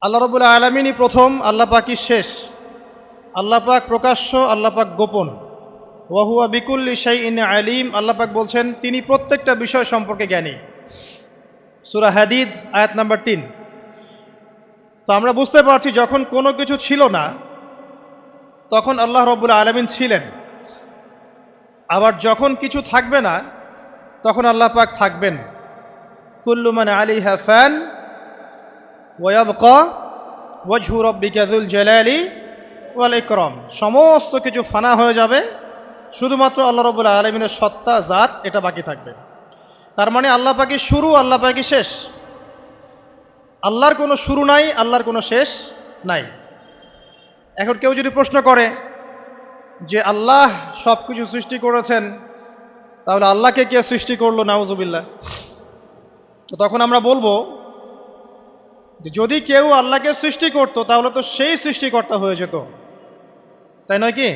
আল্লাহ রাব্বুল আলামিনই প্রথম, আল্লাহ পাকই শেষ। আল্লাহ পাক প্রকাশ্য, আল্লাহ পাক গোপন। ওয়া হুয়া বিকুল্লি শাইইন আলিম। আল্লাহ পাক বলছেন তিনি প্রত্যেকটা বিষয় সম্পর্কে জ্ঞানী। সূরা হাদিদ আয়াত নাম্বার 3। তো আমরা বুঝতে পারছি যখন কোনো কিছু ছিল না তখন আল্লাহ রাব্বুল আলামিন ছিলেন, আবার যখন কিছু থাকবে না তখন আল্লাহ পাক থাকবেন। কুল্লু মান আলাইহা ফান ওয়া ইয়াবকা ওয়াজহু রাব্বিকা যুল জালালি ওয়াল ইকরাম। সমস্ত কিছু ফানা হয়ে যাবে, শুধুমাত্র আল্লাহ রাব্বুল আলামিনের সত্তা, জাত এটা বাকি থাকবে। তার মানে আল্লাহ পাকই শুরু, আল্লাহ পাকই শেষ। আল্লাহর কোনো শুরু নাই, আল্লাহর কোনো শেষ নাই। এখন কেউ যদি প্রশ্ন করে যে আল্লাহ সব কিছু সৃষ্টি করেছেন, তাহলে আল্লাহকে কে সৃষ্টি করলো? নাউজুবিল্লাহ। তো তখন আমরা বলবো যে যদি কেউ আল্লাহকে সৃষ্টি করতো তাহলে তো সেই সৃষ্টিকর্তা হয়ে যেত, তাই নয় কি?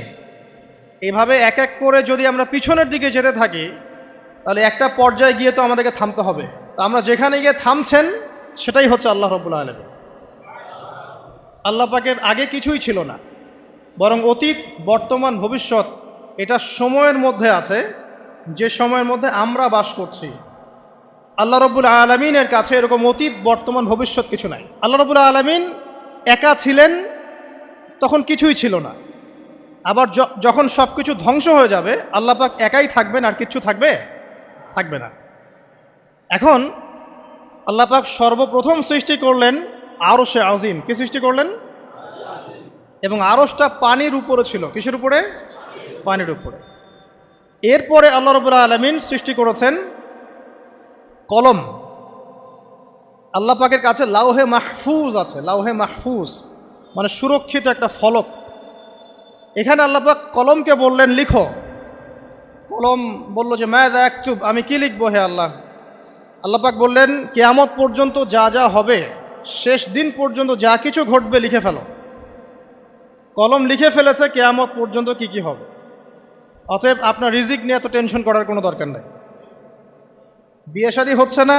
এইভাবে এক এক করে যদি আমরা পিছনের দিকে যেতে থাকি তাহলে একটা পর্যায়ে গিয়ে তো আমাদেরকে থামতে হবে। তো আমরা যেখানে গিয়ে থামছেন সেটাই হচ্ছে আল্লাহ রাব্বুল আলামিন। আল্লাহ পাকের আগে কিছুই ছিল না, বরং অতীত, বর্তমান, ভবিষ্যৎ এটা সময়ের মধ্যে আছে, যে সময়ের মধ্যে আমরা বাস করছি। আল্লাহ রাব্বুল আলামিনের কাছে এরকম অতীত, বর্তমান, ভবিষ্যৎ কিছু নাই। আল্লাহ রাব্বুল আলামিন একা ছিলেন, তখন কিছুই ছিল না। আবার যখন সব কিছু ধ্বংস হয়ে যাবে আল্লাহ পাক একাই থাকবেন, আর কিচ্ছু থাকবে না। এখন আল্লাহ পাক সর্বপ্রথম সৃষ্টি করলেন আরশে আজিম। কি সৃষ্টি করলেন? এবং আরশটা পানির উপরে ছিল। কিসের উপরে? পানির উপরে। এরপরে আল্লাহ রাব্বুল আলামিন সৃষ্টি করেছেন কলম। আল্লাহ পাকের কাছে লাউহে মাহফুজ আছে। লাউহে মাহফুজ মানে সুরক্ষিত একটা ফলক। এখানে আল্লাহ পাক কলমকে বললেন লিখো। কলম বলল যে মাযা আকতুব, আমি কি লিখবো হে আল্লাহ? আল্লাহ পাক বললেন কিয়ামত পর্যন্ত যা যা হবে, শেষ দিন পর্যন্ত যা কিছু ঘটবে লিখে ফেলো। কলম লিখে ফেলেছে কিয়ামত পর্যন্ত কি কি হবে। অতএব আপনার রিজিক নিয়ে এত টেনশন করার কোনো দরকার নেই। বিয়ে শাদী হচ্ছে না,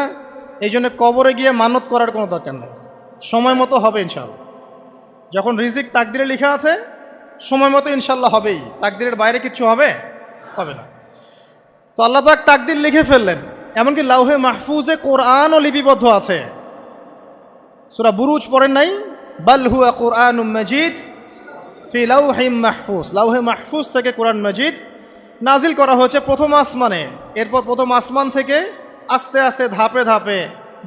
এই জন্য কবরে গিয়ে মানত করার কোনো দরকার নেই। সময় মতো হবে ইনশাআল্লাহ। যখন রিজিক তাকদিরে লেখা আছে সময় মতো ইনশাল্লাহ হবেই। তাকদিরের বাইরে কিচ্ছু হবে না। তো আল্লাহ পাক তাকদির লিখে ফেললেন। এমনকি লাউহে মাহফুজে কোরআনও লিপিবদ্ধ আছে। সূরা বুরুজ পড়েন নাই? বাল হুয়া কুরআনুম মাজিদ ফি লাউহিম মাহফুজ। লাউহে মাহফুজ থেকে কোরআন মাজিদ নাজিল করা হয়েছে প্রথম আসমানে। এরপর প্রথম আসমান থেকে আস্তে আস্তে ধাপে ধাপে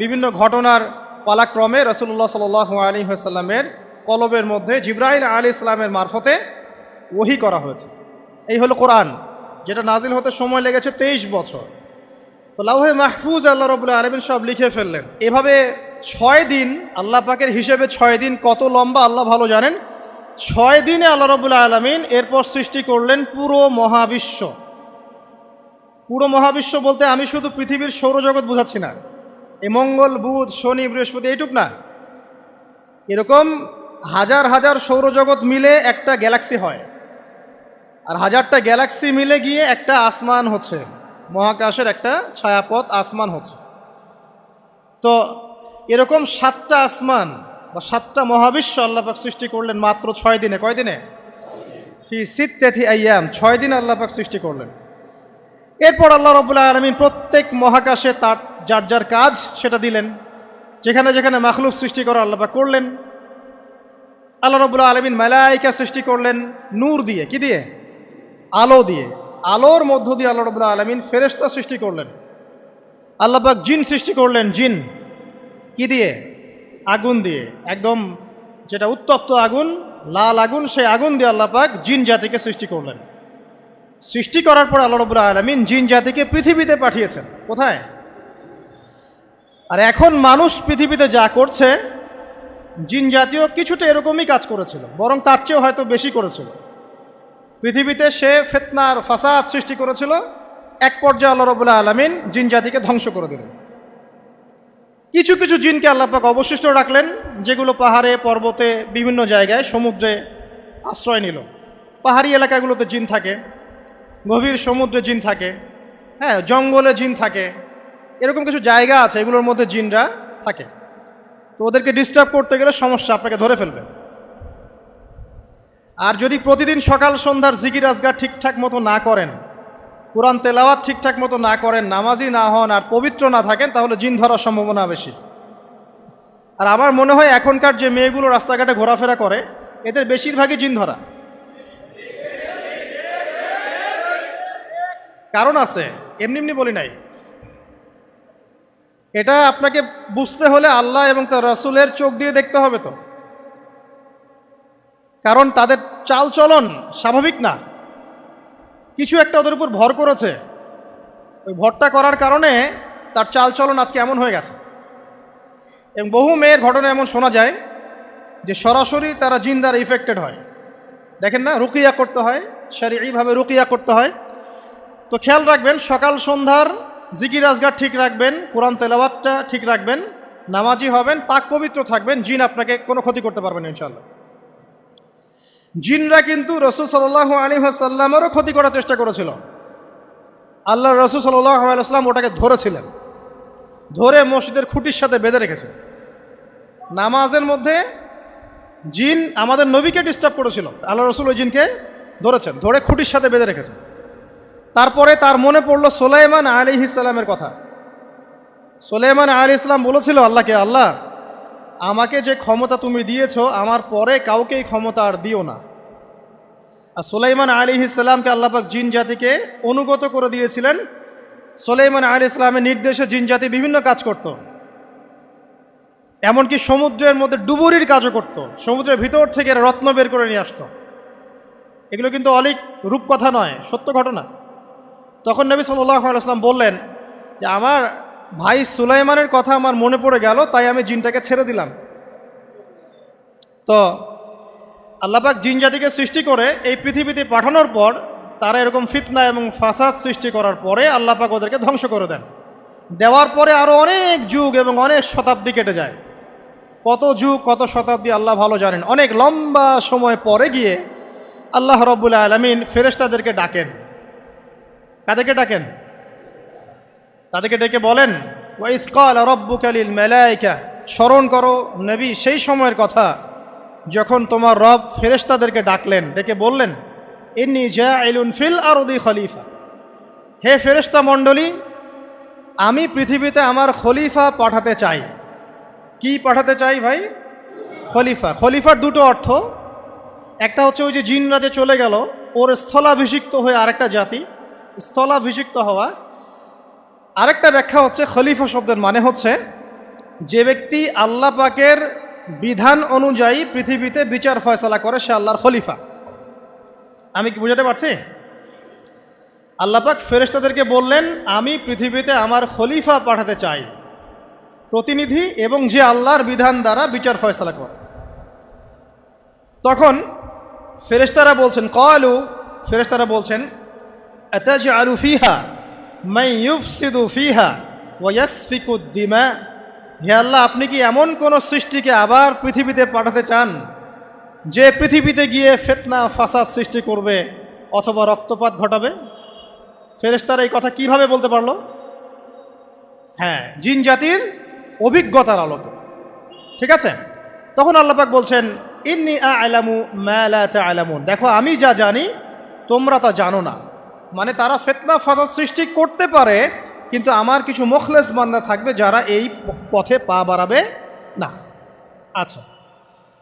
বিভিন্ন ঘটনার পালাক্রমে রাসূলুল্লাহ সাল্লাল্লাহু আলাইহি ওয়াসাল্লামের কলবের মধ্যে জিবরাইল আলাইহিস সালামের মারফতে ওহী করা হয়েছে। এই হলো কোরআন, যেটা নাজিল হতে সময় লেগেছে 23 বছর। তো লাউহে মাহফুজ আল্লাহ রাব্বুল আলামিন সব লিখে ফেললেন। এভাবে 6 দিন, আল্লাহ পাকের হিসেবে 6 দিন কত লম্বা আল্লাহ ভালো জানেন। 6 দিনে আল্লাহ রাব্বুল আলামিন এরপর সৃষ্টি করলেন পুরো মহাবিশ্ব। পুরো মহাবিশ্ব বলতে আমি শুধু পৃথিবীর সৌরজগৎ বোঝাচ্ছি না। এই মঙ্গল, বুধ, শনি, বৃহস্পতি এইটুক না, এরকম হাজার হাজার সৌরজগৎ মিলে একটা গ্যালাক্সি হয়, আর হাজারটা গ্যালাক্সি মিলে গিয়ে একটা আসমান হচ্ছে, মহাকাশের একটা ছায়াপথ আসমান হচ্ছে। তো এরকম 7টা আসমান বা 7টা মহাবিশ্ব আল্লাহ পাক সৃষ্টি করলেন মাত্র 6 দিনে। কয় দিনে? ফি সিত্তাতি আইয়াম। 6 দিন আল্লাহ পাক সৃষ্টি করলেন। এরপর আল্লাহ রাব্বুল আলামিন প্রত্যেক মহাকাশে তার যার যার কাজ সেটা দিলেন। যেখানে যেখানে মাখলুক সৃষ্টি করা আল্লাহ পাক করলেন। আল্লাহ রাব্বুল আলামিন মালায়েকা সৃষ্টি করলেন নূর দিয়ে। কি দিয়ে? আলো দিয়ে। আলোর মধ্য দিয়ে আল্লাহ রাব্বুল আলামিন ফেরেশতা সৃষ্টি করলেন। আল্লাহ পাক জিন সৃষ্টি করলেন। জিন কি দিয়ে? আগুন দিয়ে। একদম যেটা উত্তপ্ত আগুন, লাল আগুন, সেই আগুন দিয়ে আল্লাহ পাক জিন জাতিকে সৃষ্টি করলেন। সৃষ্টি করার পর আল্লাহ রাব্বুল আলামিন জিন জাতিকে পৃথিবীতে পাঠিয়েছেন। কোথায়? আর এখন মানুষ পৃথিবীতে যা করছে, জিন জাতীয় কিছুটা এরকমই কাজ করেছিল, বরং তার চেয়েও হয়তো বেশি করেছিল। পৃথিবীতে সে ফিতনার ফাসাদ সৃষ্টি করেছিল। এক পর্যায়ে আল্লাহ রাব্বুল আলামিন জিন জাতিকে ধ্বংস করে দিলেন। কিছু কিছু জিনকে আল্লাহ পাক অবশিষ্ট রাখলেন, যেগুলো পাহাড়ে, পর্বতে, বিভিন্ন জায়গায়, সমুদ্রে আশ্রয় নিল। পাহাড়ি এলাকাগুলোতে জিন থাকে, গভীর সমুদ্রে জিন থাকে, হ্যাঁ, জঙ্গলে জিন থাকে। এরকম কিছু জায়গা আছে, এগুলোর মধ্যে জিনরা থাকে। তো ওদেরকে ডিস্টার্ব করতে গেলে সমস্যা, আপনাকে ধরে ফেলবে। আর যদি প্রতিদিন সকাল সন্ধ্যার জিকির আজগার ঠিকঠাক মতো না করেন, কোরআন তেলাওয়াত ঠিকঠাক মতো না করেন, নামাজি না হন আর পবিত্র না থাকেন, তাহলে জিন ধরার সম্ভাবনা বেশি। আর আমার মনে হয় এখনকার যে মেয়েগুলো রাস্তাঘাটে ঘোরাফেরা করে, এদের বেশিরভাগই জিন ধরা। কারণ আছে, এমনি এমনি বলি নাই। এটা আপনাকে বুঝতে হলে আল্লাহ এবং তার রাসূলের চোখ দিয়ে দেখতে হবে তো। কারণ তাদের চালচলন স্বাভাবিক না, কিছু একটা ওদের উপর ভর করেছে। ওই ভরটা করার কারণে তার চালচলন আজকে এমন হয়ে গেছে। এবং বহু মেয়ের ঘটনা এমন শোনা যায় যে সরাসরি তারা জিন দ্বারা ইফেক্টেড হয়। দেখেন না, রুকিয়া করতে হয়, শরীয়ীভাবে রুকিয়া করতে হয়। তো খেয়াল রাখবেন, সকাল সন্ধ্যার জিকির আজগার ঠিক রাখবেন, কোরআন তেলাওয়াতটা ঠিক রাখবেন, নামাজি হবেন, পাক পবিত্র থাকবেন, জিন আপনাকে কোনো ক্ষতি করতে পারবেন না ইনশাআল্লাহ। জিনরা কিন্তু রাসূল সাল্লাল্লাহু আলাইহি ওয়াসাল্লামেরও ক্ষতি করার চেষ্টা করেছিল। আল্লাহ রাসূল সাল্লাল্লাহু আলাইহি ওয়াসাল্লাম ওটাকে ধরেছিলেন, ধরে মসজিদের খুঁটির সাথে বেঁধে রেখেছে। নামাজের মধ্যে জিন আমাদের নবীকে ডিস্টার্ব করেছিল, আল্লাহ রাসূল ওই জিনকে ধরেছেন, ধরে খুঁটির সাথে বেঁধে রেখেছেন। তারপরে তার মনে পড়ল সুলাইমান আলাইহিস সালামের কথা। সুলাইমান আলাইহিস সালাম বলেছিল আল্লাহকে, আল্লাহ আমাকে যে ক্ষমতা তুমি দিয়েছো, আমার পরে কাউকে এই ক্ষমতা আর দিও না। আর সুলাইমান আলাইহিস সালামকে আল্লাহ পাক জিন জাতিকে অনুগত করে দিয়েছিলেন। সুলাইমান আলাইহিস সালামের নির্দেশে জিন জাতি বিভিন্ন কাজ করত, এমনকি সমুদ্রের মধ্যে ডুবুরির কাজও করত, সমুদ্রের ভিতর থেকে রত্ন বের করে নিয়ে আসতো। এগুলো কিন্তু অলিক রূপকথা নয়, সত্য ঘটনা। তখন নবী সাল্লাল্লাহু আলাইহি ওয়াসাল্লাম বললেন যে আমার ভাই সুলাইমানের কথা আমার মনে পড়ে গেল, তাই আমি জিনটাকে ছেড়ে দিলাম। তো আল্লাহ পাক জিন জাতিকে সৃষ্টি করে এই পৃথিবীতে পাঠানোর পর তারা এরকম ফিতনা এবং ফাসাদ সৃষ্টি করার পরে আল্লাহ পাক ওদেরকে ধ্বংস করে দেন। দেওয়ার পরে আরও অনেক যুগ এবং অনেক শতাব্দী কেটে যায়। কত যুগ কত শতাব্দী আল্লাহ ভালো জানেন। অনেক লম্বা সময় পরে গিয়ে আল্লাহ রাব্বুল আলামিন ফেরেশতাদেরকে ডাকেন। কাদেরকে ডাকেন? তাদেরকে ডেকে বলেন, ওয়া ইয ক্বালা রাব্বুকা লিল মালায়েকা, স্মরণ করো নবী সেই সময়ের কথা যখন তোমার রব ফেরেশতাদেরকে ডাকলেন, ডেকে বললেন, ইন্নী জাইলুন ফিল আরদি খলিফা, হে ফেরেশতা মণ্ডলী, আমি পৃথিবীতে আমার খলিফা পাঠাতে চাই। কি পাঠাতে চাই ভাই? খলিফা। খলিফার দুটো অর্থ, একটা হচ্ছে ওই যে জিনরা যে চলে গেল, ওর স্থলাভিষিক্ত হয়ে আরেকটা জাতি, স্থলাভিষিক্ত হওয়া। আরেকটা ব্যাখ্যা হচ্ছে খলিফা শব্দের মানে হচ্ছে যে ব্যক্তি আল্লাহ পাকের বিধান অনুযায়ী পৃথিবীতে বিচার ফয়সালা করে, সে আল্লাহর খলিফা। আমি কি বুঝাতে পারছি? আল্লাহ পাক ফেরেশতাদেরকে বললেন, আমি পৃথিবীতে আমার খলিফা পাঠাতে চাই, প্রতিনিধি, এবং যে আল্লাহর বিধান দ্বারা বিচার ফয়সালা করে। তখন ফেরেশতারা বলছেন, ক্বালু, ফেরেশতারা বলছেন, আতাজআলু ফিহা মান ইউফসিদু ফিহা ওয়া ইয়াসফিকুদ দিমা, হে আল্লাহ, আপনি কি এমন কোন সৃষ্টিকে আবার পৃথিবীতে পাঠাতে চান যে পৃথিবীতে গিয়ে ফিতনা ফাসাদ সৃষ্টি করবে অথবা রক্তপাত ঘটাবে? ফেরেশতারা এই কথা কিভাবে বলতে পারলো? হ্যাঁ, জিন জাতির অভিজ্ঞতার আলোকে। ঠিক আছে? তখন আল্লাহ পাক বলছেন, ইন্নী আ'লামু মা লা তা'লামুন, দেখো আমি যা জানি তোমরা তা জানো না। মানে তারা ফিতনা ফাসাদ সৃষ্টি করতে পারে, কিন্তু আমার কিছু মুখলেস বান্দা থাকবে যারা এই পথে পা বাড়াবে না। আচ্ছা,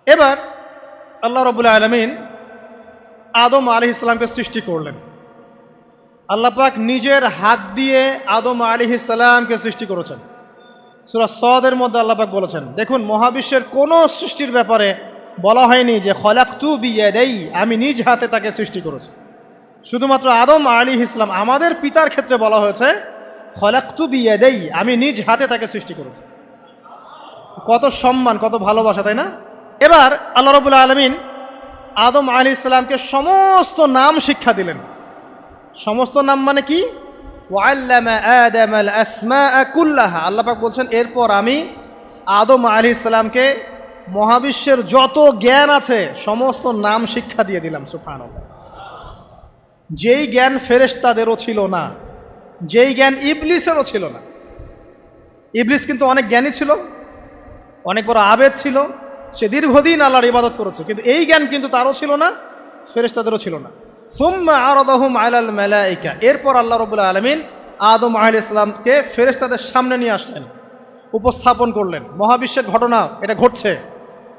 এবার আল্লাহ রাব্বুল আলামিন আদম আলাইহিস সালামকে সৃষ্টি করলেন। আল্লাহ পাক নিজের হাত দিয়ে আদম আলাইহিস সালামকে সৃষ্টি করেছেন। সূরা সদের মধ্যে আল্লাহ পাক বলেছেন, দেখুন মহাবিশ্বের কোনো সৃষ্টির ব্যাপারে বলা হয়নি যে খলাকতু বিয়াদাই, আমি নিজ হাতে তাকে সৃষ্টি করেছি। শুধুমাত্র আদম আলাইহিস সালাম, আমাদের পিতার ক্ষেত্রে বলা হয়েছে খলাকতু বিয়াদাই, আমি নিজ হাতে তাকে সৃষ্টি করেছি। কত সম্মান, কত ভালোবাসা, তাই না? এবার আল্লাহ রাব্বুল আলামিন আদম আলাইহিস সালামকে সমস্ত নাম শিক্ষা দিলেন। সমস্ত নাম মানে কি? ওয়াল্লামা আদামাল আসমাআ কুল্লাহা, আল্লাহ পাক বলছেন এরপর আমি আদম আলাইহিস সালামকে মহাবিশ্বের যত জ্ঞান আছে সমস্ত নাম শিক্ষা দিয়ে দিলাম। সুবহানাল্লাহ। যেই জ্ঞান ফেরেশতাদেরও ছিল না, যেই জ্ঞান ইবলিসেরও ছিল না। ইবলিস কিন্তু অনেক জ্ঞানী ছিল, অনেক বড় আবেদ ছিল, সে দীর্ঘদিন আল্লাহর ইবাদত করেছে, কিন্তু এই জ্ঞান কিন্তু তারও ছিল না, ফেরেশতাদেরও ছিল না। সুম্মা আরাদাহুম আলাল মালাইকা, এরপর আল্লাহ রাব্বুল আলামিন আদম আলাইহিস সালামকে ফেরেশতাদের সামনে নিয়ে আসলেন, উপস্থাপন করলেন। মহাবিশ্বের ঘটনা, এটা ঘটছে,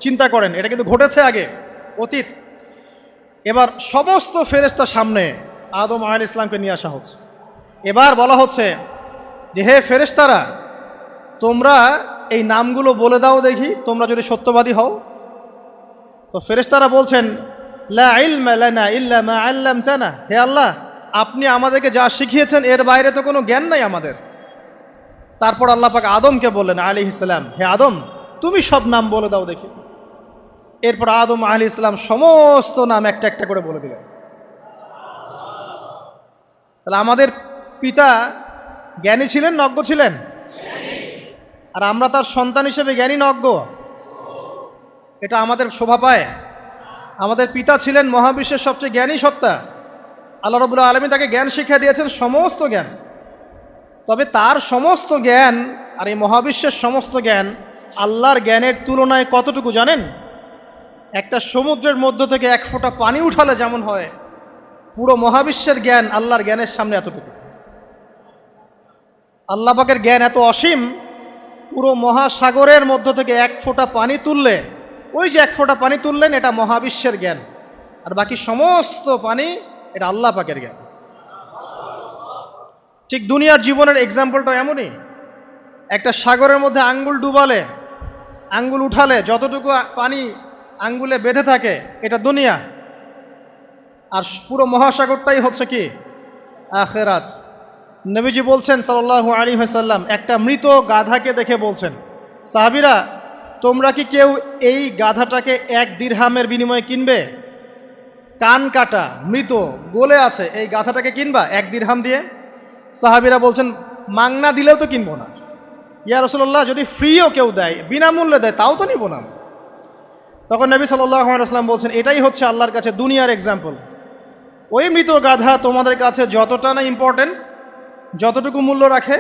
চিন্তা করেন, এটা কিন্তু ঘটেছে আগে, অতীত। এবার সমস্ত ফেরেশতার সামনে আদম আলাইহিস সালামকে নিয়ে আসা হচ্ছে। এবার বলা হচ্ছে যে, হে ফেরেশতারা, তোমরা এই নামগুলো বলে দাও দেখি, তোমরা যদি সত্যবাদী হও। তো ফেরেশতারা বলছেন, লা ইলমা লানা ইল্লা মা আল্লামতানা, হে আল্লাহ, আপনি আমাদেরকে যা শিখিয়েছেন এর বাইরে তো কোনো জ্ঞান নাই আমাদের। তারপর আল্লাহ পাক আদমকে বললেন আলাইহিস সালাম, হে আদম, তুমি সব নাম বলে দাও দেখি। এরপর আদম আলাইহিস সালাম সমস্ত নাম একটা একটা করে বলে দিলেন। তাহলে আমাদের পিতা জ্ঞানী ছিলেন, নজ্ঞ ছিলেন? আর আমরা তার সন্তান হিসেবে জ্ঞানী না অজ্ঞ? এটা আমাদের শোভা পায়? আমাদের পিতা ছিলেন মহাবিশ্বের সবচেয়ে জ্ঞানী সত্তা, আল্লাহ রাব্বুল আলামিন তাকে জ্ঞান শিক্ষা দিয়েছেন, সমস্ত জ্ঞান। তবে তার সমস্ত জ্ঞান আর এই মহাবিশ্বের সমস্ত জ্ঞান আল্লাহর জ্ঞানের তুলনায় কতটুকু জানেন? একটা সমুদ্রের মধ্য থেকে এক ফোঁটা পানি উঠালে যেমন হয়, পুরো মহাবিশ্বের জ্ঞান আল্লাহর জ্ঞানের সামনে এতটুকু। আল্লাহ পাকের জ্ঞান এত অসীম, পুরো মহাসাগরের মধ্য থেকে এক ফোঁটা পানি তুললে, ওই যে এক ফোঁটা পানি তুললেন, এটা মহাবিশ্বের জ্ঞান, আর বাকি সমস্ত পানি এটা আল্লাহ পাকের জ্ঞান। ঠিক দুনিয়ার জীবনের এক্সাম্পলটা এমনই। একটা সাগরের মধ্যে আঙ্গুল ডুবালে, আঙ্গুল উঠালে যতটুকু পানি আঙ্গুলে বেঁধে থাকে, এটা দুনিয়া। আর পুরো মহাসাগরটাই হচ্ছে কি? আখিরাত। নবীজি বলছেন সাল্লাল্লাহু আলাইহি ওয়াসাল্লাম, একটা মৃত গাধাকে দেখে বলছেন, সাহাবীরা, তোমরা কি কেউ এই গাধাটাকে 1 দিরহামের বিনিময়ে কিনবে? কান কাটা, মৃত, গলে আছে, এই গাধাটাকে কিনবা 1 দিরহাম দিয়ে? সাহাবীরা বলছেন, মাংনা দিলেও তো কিনবো না। ইয়া রাসূলুল্লাহ, যদি ফ্রিও কেউ দেয়, বিনামূল্যে দেয়, তাও তো নিব না। তখন নবী সাল্লাল্লাহু আলাইহি ওয়াসাল্লাম বলছেন, এটাই হচ্ছে আল্লাহর কাছে দুনিয়ার এক্সাম্পল। ওই মৃত গাধা তোমাদের কাছে যতটা না ইম্পর্টেন্ট, যতটুকু মূল্য রাখে,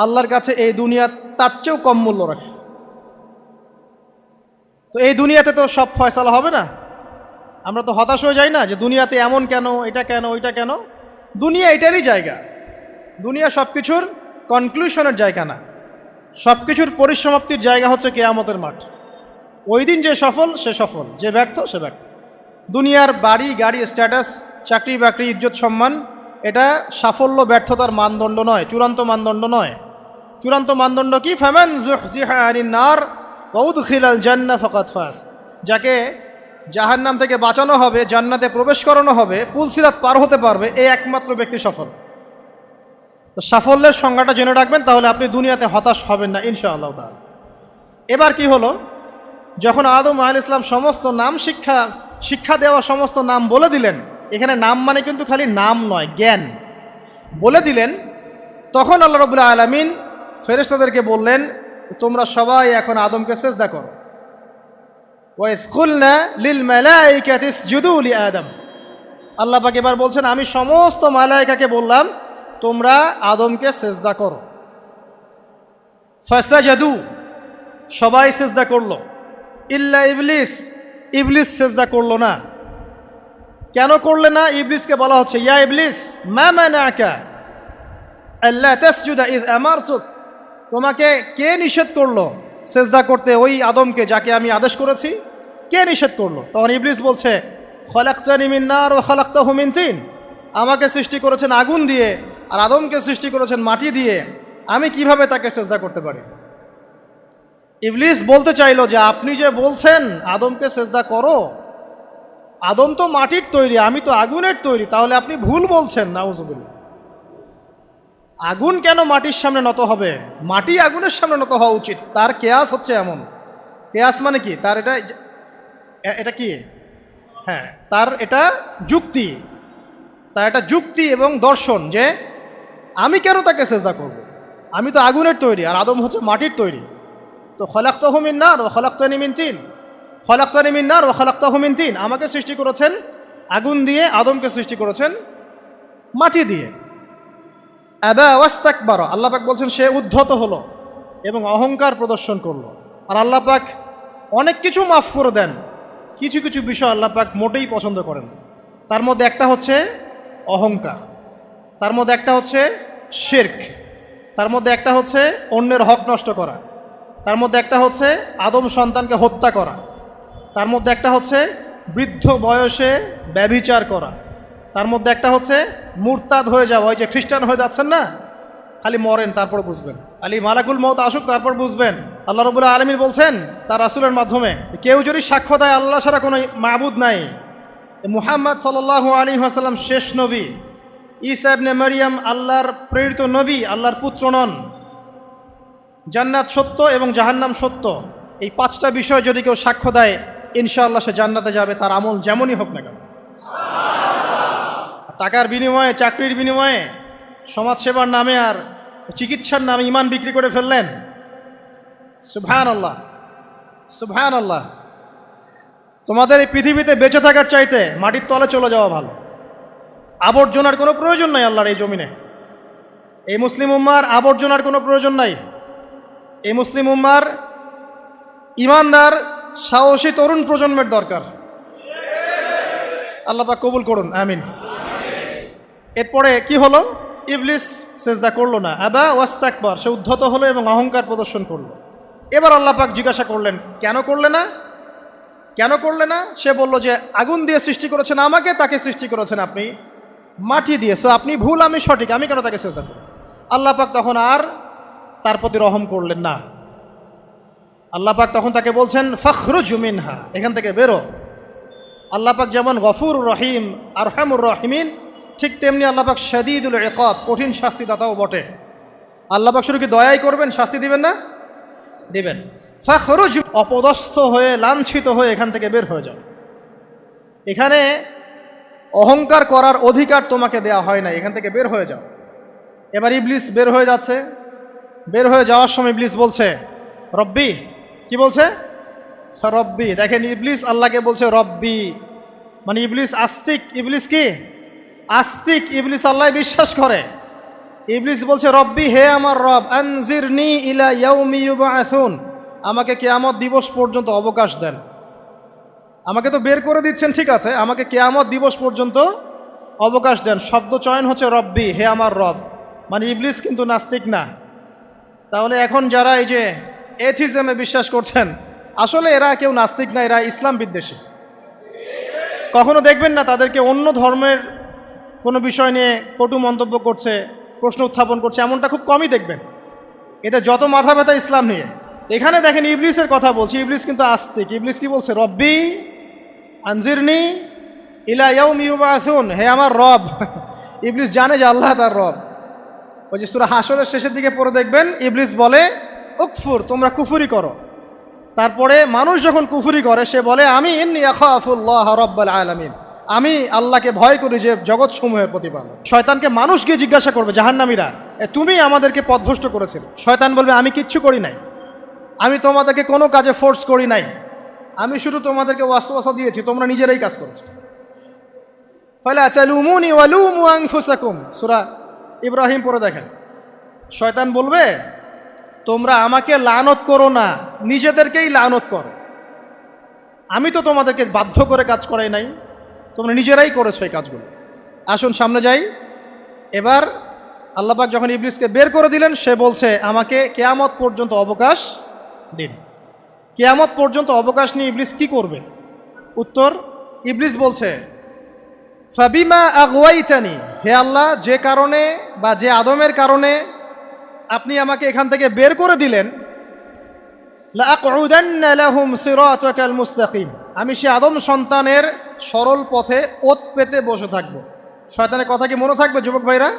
আল্লাহর কাছে এই দুনিয়া তার চেয়েও কম মূল্য রাখে। তো এই দুনিয়াতে তো সব ফয়সালা হবে না। আমরা তো হতাশ হয়ে যাই না যে দুনিয়াতে এমন কেন, এটা কেন, ওইটা কেন। দুনিয়া এটারই জায়গা, দুনিয়া সব কিছুর কনক্লুশনের জায়গা না, সব কিছুর পরিসমাপ্তির জায়গা হচ্ছে কিয়ামতের মাঠ। ওই দিন যে সফল সে সফল, যে ব্যর্থ সে ব্যর্থ। দুনিয়ার বাড়ি গাড়ি, স্ট্যাটাস, চাকরি বাকরি, ইজ্জত সম্মান, এটা সাফল্য ব্যর্থতার মানদণ্ড নয়, চূড়ান্ত মানদণ্ড নয়। চূড়ান্ত মানদণ্ড কি? ফামান যুহজিহা আনিন নার ওয়া উদখিলাল জান্নাহ ফাকাদ ফাজ, যাকে জাহান্নাম থেকে বাঁচানো হবে, জান্নাতে প্রবেশ করানো হবে, পুলসিরাত পার হতে পারবে, এই একমাত্র ব্যক্তি সফল। তো সাফল্যের সংজ্ঞাটা জেনে রাখবেন, তাহলে আপনি দুনিয়াতে হতাশ হবেন না ইনশাআল্লাহ তাআলা। এবার কি হলো, যখন আদম আলাইহিস সালাম সমস্ত নাম শিক্ষা দেওয়া সমস্ত নাম বলে দিলেন, এখানে নাম মানে কিন্তু খালি নাম নয়, জ্ঞান বলে দিলেন, তখন আল্লাহ রাব্বুল আলামিন ফেরেশতাদেরকে বললেন, তোমরা সবাই এখন আদমকে সিজদা করো। ওয়া ইয কুলনা লিল মালাইকাতি ইসজুদু লি আদম, আল্লাহ পাক এবার বলছেন, আমি সমস্ত মালায়েকাকে বললাম তোমরা আদমকে সিজদা করো। ফাসাজাদু, সবাই সিজদা করলো, ইল্লা ইবলিস, ইবলিস সিজদা করলো না। কেন করলে না? ইবলিসকে বলা হচ্ছে, ইয়া ইবলিস মা মানাকা আল্লা তাসজুদা ইয আমারতুক, তোমাকে কে নিষেধ করলো সিজদা করতে ওই আদমকে যাকে আমি আদেশ করেছি? কে নিষেধ করলো? তখন ইবলিস বলছে, খলাকতানি মিন নার ওয়া খলাকতাহু মিন তিন, আমাকে সৃষ্টি করেছেন আগুন দিয়ে আর আদমকে সৃষ্টি করেছেন মাটি দিয়ে, আমি কিভাবে তাকে সিজদা করতে পারি? ইবলিস বলতে চাইলো যে আপনি যে বলছেন আদমকে সিজদা করো, আদম তো মাটির তৈরি, আমি তো আগুনের তৈরি, তাহলে আপনি ভুল বলছেন। নাউজুবিল্লাহ। আগুন কেন মাটির সামনে নত হবে? মাটি আগুনের সামনে নত হওয়া উচিত। তার কেয়াস হচ্ছে এমন, কেয়াস মানে কি? তার এটা কি? হ্যাঁ, তার এটা যুক্তি, তার এটা যুক্তি এবং দর্শন যে আমি কেন তাকে সিজদা করব? আমি তো আগুনের তৈরি আর আদম হচ্ছে মাটির তৈরি। তো খলাকতাহু মিন নার ওয়া খলাকতানি মিন তিন, খলাকতানি মিন নার ওয়া খলাকতাহু মিন তিন, আমাকে সৃষ্টি করেছেন আগুন দিয়ে, আদমকে সৃষ্টি করেছেন মাটি দিয়ে। আবা ওয়াস্তাকবারা, আল্লাহ পাক বলছেন সে উদ্ধত হলো এবং অহংকার প্রদর্শন করলো। আর আল্লাহ পাক অনেক কিছু মাফ করে দেন, কিছু কিছু বিষয় আল্লাহ পাক মোটেই পছন্দ করেন। তার মধ্যে একটা হচ্ছে অহংকার, তার মধ্যে একটা হচ্ছে শিরক, তার মধ্যে একটা হচ্ছে অন্যের হক নষ্ট করা, তার মধ্যে একটা হচ্ছে আদম সন্তানকে হত্যা করা, তার মধ্যে একটা হচ্ছে বৃদ্ধ বয়সে ব্যভিচার করা, তার মধ্যে একটা হচ্ছে মুরতাদ হয়ে যাওয়া। ওই যে খ্রিস্টান হয়ে যাচ্ছেন না, খালি মরেন তারপর বুঝবেন, খালি মালাকুল মউত আসুক তারপর বুঝবেন। আল্লাহ রাব্বুল আলামিন বলছেন তার রাসূলের মাধ্যমে, কেউ যদি সাক্ষ্য দেয় আল্লাহ ছাড়া কোনো মাবুদ নাই, মুহাম্মদ সাল্লাল্লাহু আলাইহি ওয়াসাল্লাম শেষ নবী, ঈসা ইবনে মারইয়াম আল্লাহর প্রেরিত নবী, আল্লাহর পুত্র নন, জান্নাত সত্য এবং জাহান্নাম সত্য, এই পাঁচটা বিষয় যদি কেউ সাক্ষ্য দেয় ইনশাআল্লাহ সে জান্নাতে যাবে, তার আমল যেমনই হোক না কেন। টাকার বিনিময়ে, চাকরির বিনিময়ে, সমাজসেবার নামে আর চিকিৎসার নামে ইমান বিক্রি করে ফেললেন, সুবহানাল্লাহ সুবহানাল্লাহ। তোমাদের এই পৃথিবীতে বেঁচে থাকার চাইতে মাটির তলে চলে যাওয়া ভালো। আবর্জনার কোনো প্রয়োজন নাই আল্লাহর এই জমিনে। এই মুসলিম উম্মার আবর্জনার কোনো প্রয়োজন নাই। এই মুসলিম উম্মার ইমানদার সাহসী তরুণ প্রজন্মের দরকার। আল্লাহ পাক কবুল করুন, আমিন। এরপরে কি হলো? ইবলিস সেজদা করলো না, আবা ওয়াস্তাকবার, সে উদ্ধত হলো এবং অহংকার প্রদর্শন করলো। এবার আল্লাহ পাক জিজ্ঞাসা করলেন, কেন করলে না, কেন করলে না? সে বলল যে আগুন দিয়ে সৃষ্টি করেছেন আমাকে, তাকে সৃষ্টি করেছেন আপনি মাটি দিয়ে, সো আপনি ভুল আমি সঠিক, আমি কেন তাকে সেজদা করব? আল্লাহ পাক তখন আর তার প্রতি রহম করলেন না। আল্লাহ পাক তখন তাকে বলছেন ফখরুজ মিনহা, এখান থেকে বেরো। আল্লাহ পাক যেমন গফুর রহিম আরহামুর রহিমিন, ঠিক তেমনি আল্লাহ পাক শাদীদুল ইকাব, কঠিন শাস্তিদাতাও বটে। আল্লাহ পাক শুধু কি দয়াই করবেন, শাস্তি দিবেন না? দিবেন। ফখরুজ, অপদস্থ হয়ে লাঞ্ছিত হয়ে এখান থেকে বের হয়ে যাও। এখানে অহংকার করার অধিকার তোমাকে দেয়া হয় না, এখান থেকে বের হয়ে যাও। এবার ইবলিস বের হয়ে যাচ্ছে। বের হয়ে যাওয়ার সময় ইবলিস বলছে রব্বি, কি বলছে? রব্বি। দেখেন ইবলিস আল্লাহকে বলছে রব্বি, মানে ইবলিস আস্তিক। ইবলিস কি আস্তিক? ইবলিস আল্লাহ বিশ্বাস করে। ইবলিস বলছে রব্বি, হে আমার রব, আনজিরনি ইলা ইয়াউমি ইউবআসুন, আমাকে কিয়ামত দিবস পর্যন্ত অবকাশ দেন। আমাকে তো বের করে দিচ্ছেন, ঠিক আছে, আমাকে কিয়ামত দিবস পর্যন্ত অবকাশ দেন। শব্দ চয়ন হচ্ছে রব্বি, হে আমার রব, মানে ইবলিস কিন্তু নাস্তিক না। তাহলে এখন যারা এই যে এথিজমে বিশ্বাস করছেন, আসলে এরা কেউ নাস্তিক না, এরা ইসলাম বিদ্বেষী। কখনো দেখবেন না তাদেরকে অন্য ধর্মের কোনো বিষয় নিয়ে কটু মন্তব্য করছে, প্রশ্ন উত্থাপন করছে, এমনটা খুব কমই দেখবেন। এদের যত মাথা ব্যথা ইসলাম নিয়ে। এখানে দেখেন ইবলিসের কথা বলছি, ইবলিস কিন্তু আস্তিক। ইবলিস কি বলছে? রব্বি আনজিরনি ইলা ইয়াউমি ইউবআসুন, হে আমার রব। ইবলিস জানে যে আল্লাহ তার রব। ওই যে সূরা হাশরের শেষের দিকে পড়ে দেখবেন ইবলিস বলে উকফুর, তোমরা কুফরি করো। তারপরে মানুষ যখন কুফরি করে সে বলে আমি ইন্নী আখাফুল্লাহ রাব্বাল আলামিন, আমি আল্লাহকে ভয় করি যে জগৎ সমূহের প্রতিপালক। শয়তানকে মানুষ গিয়ে জিজ্ঞাসা করবে, জাহান্নামীরা, তুমি আমাদেরকে পথভ্রষ্ট করেছিলে। শয়তান বলবে আমি কিচ্ছু করি নাই, আমি তোমাদেরকে কোনো কাজে ফোর্স করি নাই, আমি শুধু তোমাদেরকে ওয়াসওয়াসা দিয়েছি, তোমরা নিজেরাই কাজ করেছো। ফালা তালুমুনি ওয়ালুমু আনফুসাকুম, সূরা ইব্রাহিম পড়ে দেখেন। শয়তান বলবে তোমরা আমাকে লানত করো না, নিজেদেরকেই লানত করো, আমি তো তোমাদেরকে বাধ্য করে কাজ করাই নাই, তোমরা নিজেরাই করেছো এই কাজগুলো। আসুন সামনে যাই। এবার আল্লাহ পাক যখন ইবলিসকে বের করে দিলেন, সে বলছে আমাকে কিয়ামত পর্যন্ত অবকাশ দিন। কিয়ামত পর্যন্ত অবকাশ নিয়ে ইবলিস কি করবে? উত্তর, ইবলিস বলছে ফাবিমা আগওয়াইতানি, হে আল্লাহ, যে কারণে বা যে আদমের কারণে আপনি আমাকে এখান থেকে বের করে দিলেন, লাআকউদান্না লাহুম সিরাতাকাল মুস্তাকিম, আমি সে আদম সন্তানের সরল পথে ওত পেতে বসে থাকব। শয়তানের কথা কি মনে থাকবে যুবক ভাইরা?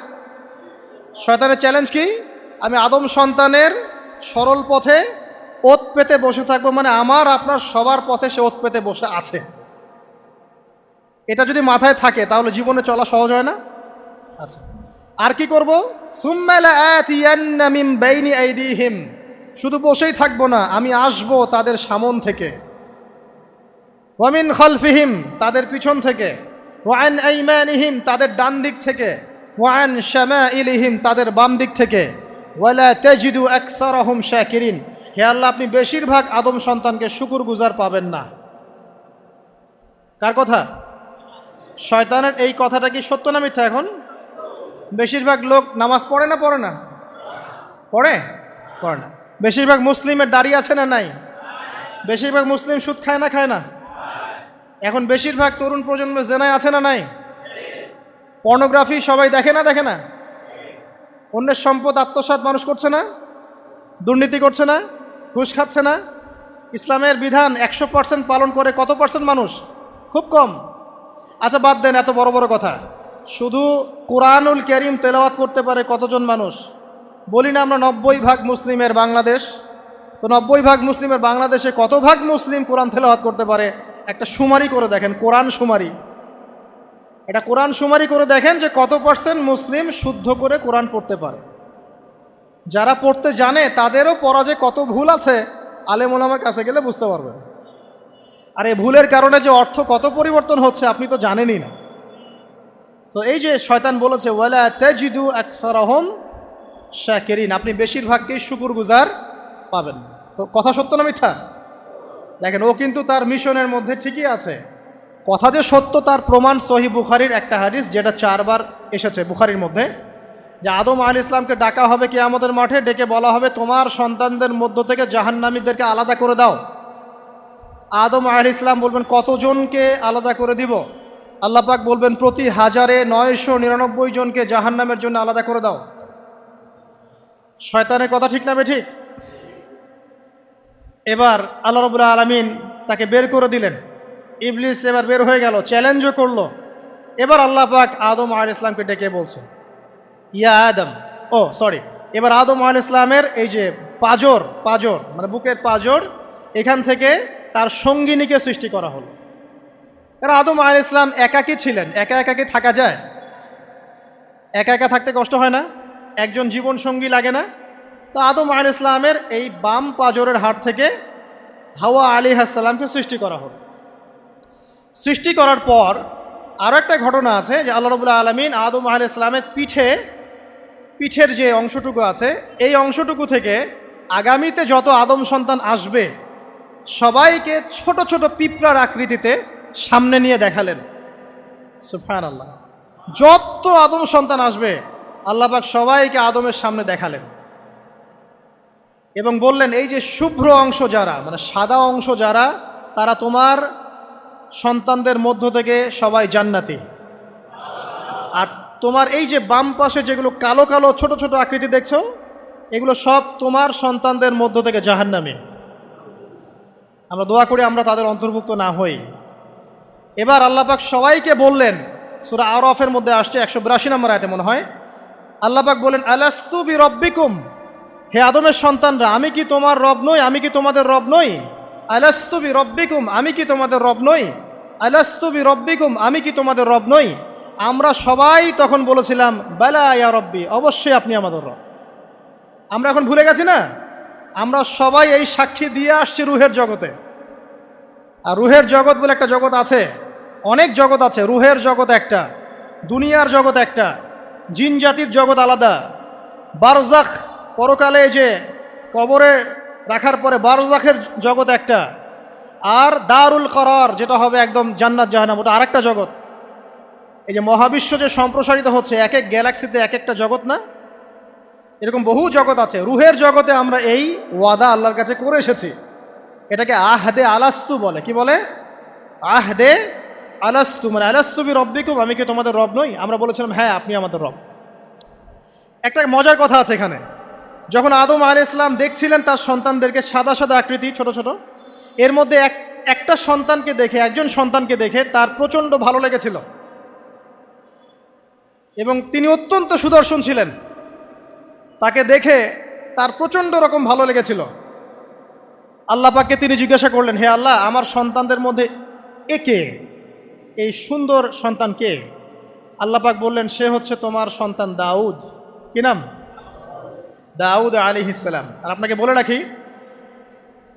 শয়তানের চ্যালেঞ্জ কি? আমি আদম সন্তানের সরল পথে ওত পেতে বসে থাকবো, মানে আমার আপনার সবার পথে সে ওত পেতে বসে আছে। এটা যদি মাথায় থাকে তাহলে জীবনে চলা সহজ হয় না? আচ্ছা, আর কি করব? সুম্মা লাআতিয়ান্না মিন বাইনি আইদিহিম, শুধু বসেই থাকবো না, আমি আসবো তাদের সামন থেকে, ওয়া মিন খালফিহিম, তাদের পিছন থেকে, ওয়া আন আইমানিহিম, তাদের ডান দিক থেকে, ওয়া আন শামাইলিহিম, তাদের বাম দিক থেকে, ওয়ালা তাজিদু আকসারাহুম শাকিরিন, হে আল্লাহ, আপনি বেশিরভাগ আদম সন্তানকে শুকরগুজার পাবেন না। কার কথা? শয়তানের। এই কথাটা কি সত্য না মিথ্যা? এখন বেশিরভাগ লোক নামাজ পড়ে না পড়ে না? পড়ে পড়ে না। বেশিরভাগ মুসলিমের দাড়ি আছে না নাই? বেশিরভাগ মুসলিম সুদ খায় না খায় না? এখন বেশিরভাগ তরুণ প্রজন্মের জেনায় আছে না নাই? পর্নোগ্রাফি সবাই দেখে না দেখে না? অন্যের সম্পদ আত্মসাৎ মানুষ করছে না? দুর্নীতি করছে না? ঘুষ খাচ্ছে না? ইসলামের বিধান 100% পালন করে কত পার্সেন্ট মানুষ? খুব কম। আচ্ছা বাদ দেন এত বড় বড় কথা, শুধু কোরআনুল কারীম তেলাওয়াত করতে পারে কতজন মানুষ? বলি না আমরা 90% মুসলিমের বাংলাদেশ, তো 90% মুসলিমের বাংলাদেশে কত ভাগ মুসলিম কোরআন তেলাওয়াত করতে পারে? একটা শুমারি করে দেখেন, কোরআন শুমারি। এটা কোরআন শুমারি করে দেখেন যে কত পার্সেন্ট মুসলিম শুদ্ধ করে কোরআন পড়তে পারে। যারা পড়তে জানে তাদেরও পড়া যে কত ভুল আছে, আলেম ওলামার কাছে গেলে বুঝতে পারবেন। আর এই ভুলের কারণে যে অর্থ কত পরিবর্তন হচ্ছে আপনি তো জানেনই না। তো এই যে শয়তান বলেছে ওয়ালা তাজিদু আকসারাহুম শাকিরিন, আপনি বেশিরভাগকেই শুকরগুজার পাবেন। তো কথা সত্য না মিথ্যা? দেখেন, ও কিন্তু তার মিশনের মধ্যে ঠিকই আছে। কথা যে সত্য তার প্রমাণ সহিহ বুখারীর একটা হাদিস, যেটা 4 বার এসেছে বুখারীর মধ্যে, যে আদম আলাইহিস সালামকে ডাকা হবে কিয়ামতের মাঠে, ডেকে বলা হবে তোমার সন্তানদের মধ্য থেকে জাহান্নামীদেরকে আলাদা করে দাও। আদম আলাইহিস সালাম বলবেন কতজনকে আলাদা করে দিব? আল্লাহ পাক বলবেন প্রতি 1099 জনকে জাহান্নামের জন্য আলাদা করে দাও। শয়তানের কথা ঠিক না বেঠিক? এবার আল্লাহ রাব্বুল আলামিন তাকে বের করে দিলেন। ইবলিস এবার বের হয়ে গেল, চ্যালেঞ্জও করলো। এবার আল্লাহ পাক আদম আলাইহিস সালামকে ডেকে বলছে ইয়া আদম, এবার আদম আলাইহিস সালামের এই যে পাজর মানে বুকের পাজর, এখান থেকে তার সঙ্গিনীকে সৃষ্টি করা হলো। কারণ আদম আলাইহিস সালাম একাকী ছিলেন, একা কি থাকা যায়? একা থাকতে কষ্ট হয় না? একজন জীবন সঙ্গী লাগে না? তো আদম আলাইহিস সালামের এই বাম পাজরের হাড় থেকে হাওয়া আলাইহিস সালামকে সৃষ্টি করা হলো। সৃষ্টি করার পর আরও একটা ঘটনা আছে যে আল্লাহ রাব্বুল আলামিন আদম আলাইহিস সালামের পিঠের যে অংশটুকু আছে, এই অংশটুকু থেকে আগামীতে যত আদম সন্তান আসবে সবাইকে ছোট ছোট পিঁপড়ার আকৃতিতে সামনে নিয়ে দেখালেন। সুবহানাল্লাহ। যত আদম সন্তান আসবে আল্লাহ পাক সবাইকে আদমের সামনে দেখালেন এবং বললেন এই যে শুভ্র অংশ যারা, মানে সাদা অংশ যারা, তারা তোমার সন্তানদের মধ্য থেকে সবাই জান্নাতি। আর তোমার এই যে বাম পাশে যেগুলো কালো কালো ছোট ছোট আকৃতি দেখছো, এগুলো সব তোমার সন্তানদের মধ্য থেকে জাহান্নামী। আমরা দোয়া করি আমরা তাদের অন্তর্ভুক্ত না হই। এবার আল্লাহ পাক সবাইকে বললেন, সূরা আরাফের মধ্যে আসছে 182 নম্বর আয়াতে মনে হয়, আল্লাহ পাক বলেন আলাস্তু বিরব্বিকুম, হে আদমের সন্তানরা আমি কি তোমার রব নই? আমি কি তোমাদের রব নই? আলাস্তু বিরব্বিকুম, আমি কি তোমাদের রব নই? আলাস্তু বিরব্বিকুম, আমি কি তোমাদের রব নই? আমরা সবাই তখন বলেছিলাম বালা ইয়া রব্বি, অবশ্যই আপনি আমাদের রব। আমরা এখন ভুলে গেছি না? আমরা সবাই এই সাক্ষী দিয়ে আসছি রুহের জগতে। আর রুহের জগৎ বলে একটা জগৎ আছে, অনেক জগৎ আছে। রুহের জগৎ একটা, দুনিয়ার জগৎ একটা, জিন জাতির জগৎ আলাদা, বারজাখ পরকালে যে কবরে রাখার পরে বারজাখের জগৎ একটা, আর দারুল করার যেটা হবে একদম জান্নাত জাহান্নাম, ওটা আরেকটা জগৎ। এই যে মহাবিশ্ব যে সম্প্রসারিত হচ্ছে, এক এক গ্যালাক্সিতে এক একটা জগৎ না, এরকম বহু জগৎ আছে। রুহের জগতে আমরা এই ওয়াদা আল্লাহর কাছে করে এসেছি। এটাকে আহদে আলাস্তু বলে। কি বলে? আহদে আলাস্তু, মানে আলাস্তু বি রব্বিকুম, আমি কি তোমাদের রব নই? আমরা বলেছিলাম হ্যাঁ আপনি আমাদের রব। একটা মজার কথা আছে এখানে, যখন আদম আলাইহিস সালাম দেখছিলেন তার সন্তানদেরকে সাদা সাদা আকৃতি ছোট ছোট, এর মধ্যে একটা সন্তানকে দেখে, একজন সন্তানকে দেখে তার প্রচণ্ড ভালো লেগেছিল এবং তিনি অত্যন্ত সুদর্শন ছিলেন। তাকে দেখে তার প্রচণ্ড রকম ভালো লেগেছিল। আল্লাহ পাককে তিনি জিজ্ঞাসা করলেন, হে আল্লাহ, আমার সন্তানদের মধ্যে একে, এই সুন্দর সন্তান কে? আল্লাহ পাক বললেন সে হচ্ছে তোমার সন্তান দাউদ। কি নাম? দাউদ আলাইহিস সালাম। আর আপনাকে বলে রাখি,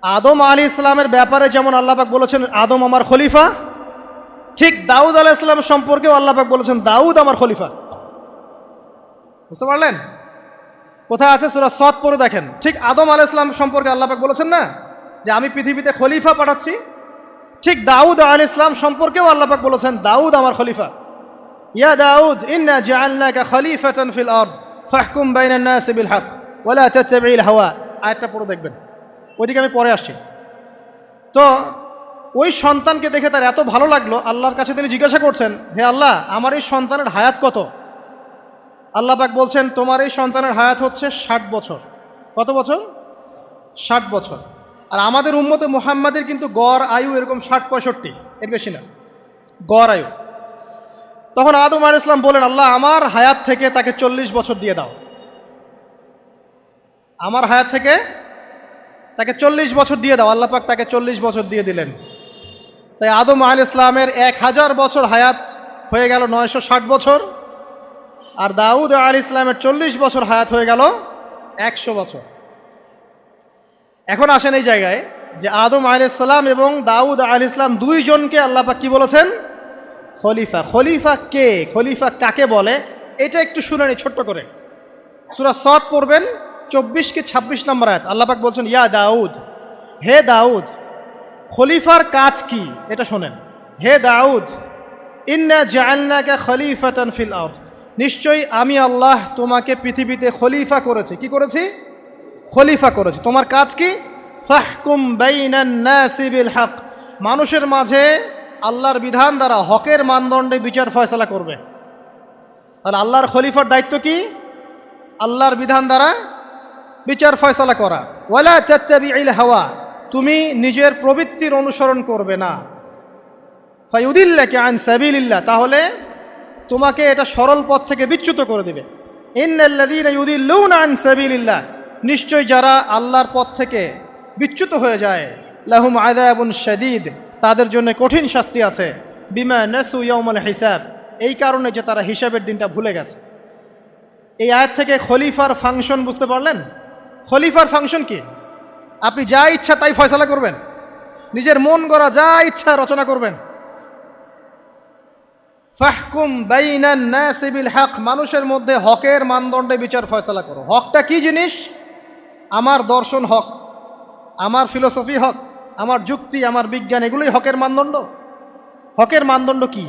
আদম আলাইহিস সালামের ব্যাপারে যেমন আল্লাহ পাক বলেছেন আদম আমার খলিফা, ঠিক দাউদ আলাইহিস সালাম সম্পর্কেও আল্লাহ পাক বলেছেন দাউদ আমার খলিফা। বুঝতে পারলেন? কোথায় আছে? সূরা সদ পড়ে দেখেন। ঠিক আদম আলাইহিস সালাম সম্পর্কে আল্লাহ পাক বলেছেন না যে আমি পৃথিবীতে খলিফা পাঠাচ্ছি, ঠিক দাউদ আলাইহিস সালাম সম্পর্কেও আল্লাহ পাক বলেছেন দাউদ আমার খলিফা। ইয়া দাউদ ইন্না জাআলনাকা খলিফাতান ফিল আরদ ফাহকুম বাইনান নাসি বিল হক ওয়া লা তাত্তাবি'ল হাওয়া। আয়াতটা পড়ে দেখবেন, ওইদিকে আমি পরে আসছি। তো ওই সন্তানকে দেখে তার এত ভালো লাগলো, আল্লাহর কাছে তিনি জিজ্ঞাসা করছেন, হে আল্লাহ আমার এই সন্তানের হায়াত কত? আল্লাহ পাক বলছেন তোমার এই সন্তানের হায়াত হচ্ছে 60 বছর। কত বছর? 60 বছর। আর আমাদের উম্মতে মুহাম্মাদের কিন্তু গড় আয়ু এরকম 60-65, এর বেশি না গড় আয়ু। তখন আদম আলাইহিস সালাম বলেন, আল্লাহ আমার হায়াত থেকে তাকে 40 বছর দিয়ে দাও, আমার হায়াত থেকে তাকে 40 বছর দিয়ে দাও। আল্লাহ পাক তাকে 40 বছর দিয়ে দিলেন। তাই আদম আলাইহিস সালামের 1000 বছর হায়াত হয়ে গেল 960 বছর, আর দাউদ আলাইহিস সালামের 40 বছর হায়াত হয়ে গেল 100 বছর। এখন আসেন এই জায়গায় যে আদম আলাইহিস সালাম এবং দাউদ আলাইহিস সালাম দুইজনকে আল্লাহ পাক কি বলেছেন? খলিফা। খলিফা কে? খলিফা কাকে বলে? এটা একটু শুনে নি ছোট্ট করে। সূরা সদ পড়বেন 24 কি 26 নম্বর আয়াত। আল্লাহ পাক বলছেন ইয়া দাউদ, হে দাউদ খলিফার কাজ কি এটা শোনেন। হে দাউদ ইন্না জাআলনাকা খলিফাতান ফিল আরদ, নিশ্চয়ই আমি আল্লাহ তোমাকে পৃথিবীতে খলিফা করেছি। কি করেছি? খলিফা করেছি। তোমার কাজ কি? ফাহকুম বাইনান নাসি বিল হক, মানুষের মাঝে আল্লাহর বিধান দ্বারা হকের মানদণ্ডে বিচার ফয়সালা করবে। তাহলে আল্লাহর খলিফার দায়িত্ব কি? আল্লাহর বিধান দ্বারা বিচার ফয়সালা করা। ওয়ালা তাত্তাবি'ল হাওয়া, তুমি নিজের প্রবৃত্তির অনুসরণ করবে না। ফায়ুদিল্লাকা আন সাবিলিল্লাহ, তাহলে তোমাকে এটা সরল পথ থেকে বিচ্যুত করে দেবে। ইন্নাল্লাযীনা ইউদিল্লুনা আন সাবিলিল্লাহ, নিশ্চয় যারা আল্লাহর পথ থেকে বিচ্যুত হয়ে যায়, লাহুম আযাবুন শাদীদ, তাদের জন্য কঠিন শাস্তি আছে। বিমা নাসু ইয়াউমাল হিসাব, এই কারণে যে তারা হিসাবের দিনটা ভুলে গেছে। এই আয়াত থেকে খলিফার ফাংশন বুঝতে পারলেন? খলিফার ফাংশন কি? আপনি যা ইচ্ছা তাই ফয়সালা করবেন, নিজের মন গড়া যা ইচ্ছা রচনা করবেন। ফাহকুম বাইনান নাসি বিল হক, মানুষের মধ্যে হকের মানদণ্ডে বিচার ফয়সালা করো। হকটা কি জিনিস? আমার দর্শন হক, আমার ফিলোসফি হক, আমার যুক্তি, আমার বিজ্ঞান, এগুলোই হকের মানদণ্ড। হকের মানদণ্ড কি?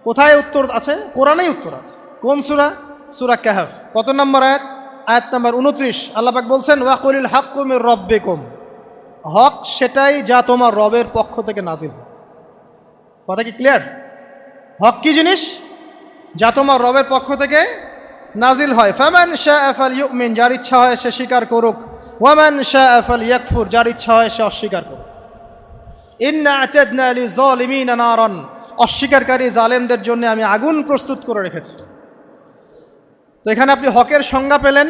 কোথায় উত্তর আছে? কোরআনেই উত্তর আছে। কোন সূরা? সূরা কাহফ। কত নম্বর আয়াত? আয়াত নম্বর 29। আল্লাহ পাক বলছেন ওয়াকুলিল হাক্কু মির রাব্বিকুম, হক সেটাই যা তোমার রবের পক্ষ থেকে নাজিল। কথা কি ক্লিয়ার? হক কি জিনিস? যা তোমার রবের পক্ষ থেকে নাজিল হয়। ফামান শাআ ফালইউমিন, যার ইচ্ছা হয় সে স্বীকার করুক। ওয়ামান শাআ ফালইয়াকফুর, যার ইচ্ছা হয় সে অস্বীকার করুক। ইন্না আ'তাদনা লিযালিমিনা নারান, অস্বীকারী জালেমদের জন্য আমি আগুন প্রস্তুত করে রেখেছি। তো এখানে আপনি হকের সংজ্ঞা পেলেন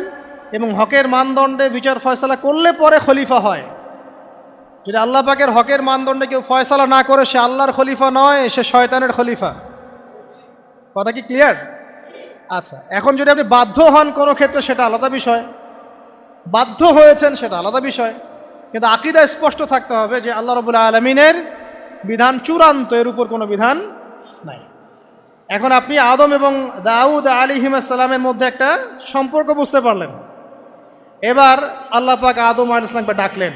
এবং হকের মানদণ্ডে বিচার ফয়সালা করলে পরে খলিফা হয়। যদি আল্লাহ পাকের হকের মানদণ্ডে কেউ ফয়সালা না করে সে আল্লাহর খলিফা নয়, সে শয়তানের খলিফা। কথা কি ক্লিয়ার? আচ্ছা, এখন যদি আপনি বাধ্য হন কোনো ক্ষেত্রে সেটা আলাদা বিষয়, বাধ্য হয়েছেন সেটা আলাদা বিষয়, কিন্তু আকীদা স্পষ্ট থাকতে হবে যে আল্লাহ রাব্বুল আলামিনের বিধান চূড়ান্ত, এর উপর কোনো বিধান নাই। এখন আপনি আদম এবং দাউদ আলাইহিস সালামের মধ্যে একটা সম্পর্ক বুঝতে পারলেন। এবার আল্লাহ পাক আদম আলাইহিস সালামকে ডাকলেন,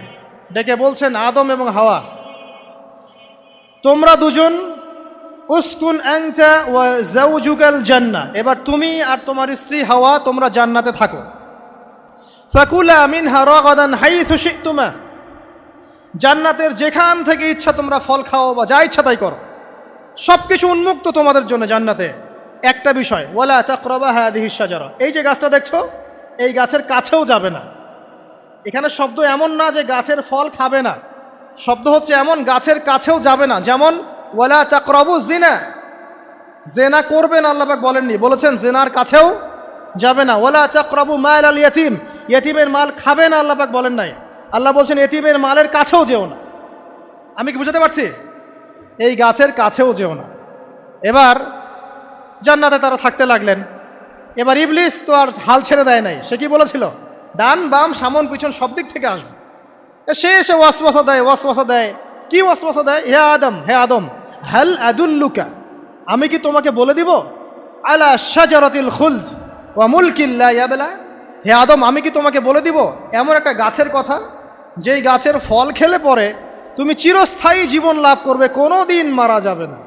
ডেকে বলছেন আদম এবং হাওয়া, তোমরা দুজন উসকুন আনতা ওয়া যাওজুকাল জান্নাহ, এবার তুমি আর তোমার স্ত্রী হাওয়া তোমরা জান্নাতে থাকো। ফাকুলা মিনহা রাগাদান হাইথু শি'তুমা, জান্নাতের যেখান থেকে ইচ্ছা তোমরা ফল খাও বা যা ইচ্ছা তাই করো, সব কিছু উন্মুক্ত তোমাদের জন্য জান্নাতে। একটা বিষয়, ওয়ালা তাকরাবা হাযিহিশ শাজারা, এই যে গাছটা দেখছো এই গাছের কাছেও যাবে না। এখানে শব্দ এমন না যে গাছের ফল খাবে না, শব্দ হচ্ছে এমন গাছের কাছেও যাবে না। যেমন ওয়ালা তাকরাবু জিনা, জেনা করবে না আল্লাহ পাক বলেননি, বলেছেন জেনার কাছেও যাবে না। ওয়ালা তাকরাবু মাল আল ইয়াতিম, ইয়াতিমের মাল খাবে না আল্লাহ পাক বলেন নাই, আল্লাহ বলছেন ইয়াতিমের মালের কাছেও যেও না। আমি কি বুঝাতে পারছি? এই গাছের কাছেও যেও না। এবার জান্নাতে তারা থাকতে লাগলেন। এবার ইবলিস তো আর হাল ছেড়ে দেয় নাই, সে কি বলেছিল? ডান বাম সামন পিছন সব দিক থেকে আসবে। সে এসে ওয়াসওয়াসা দেয়। কি ওয়াসওয়াসা দেয়? হে আদম হাল আদুল্লুকা, আমি কি তোমাকে বলে দিব আলা শাজারাতিল খুলদ ওয়া মুলকিন লা ইয়াবলা, হে আদম, আমি কি তোমাকে বলে দিব এমন একটা গাছের কথা, যেই গাছের ফল খেলে পরে তুমি চিরস্থায়ী জীবন লাভ করবে, কোনো দিন মারা যাবে না।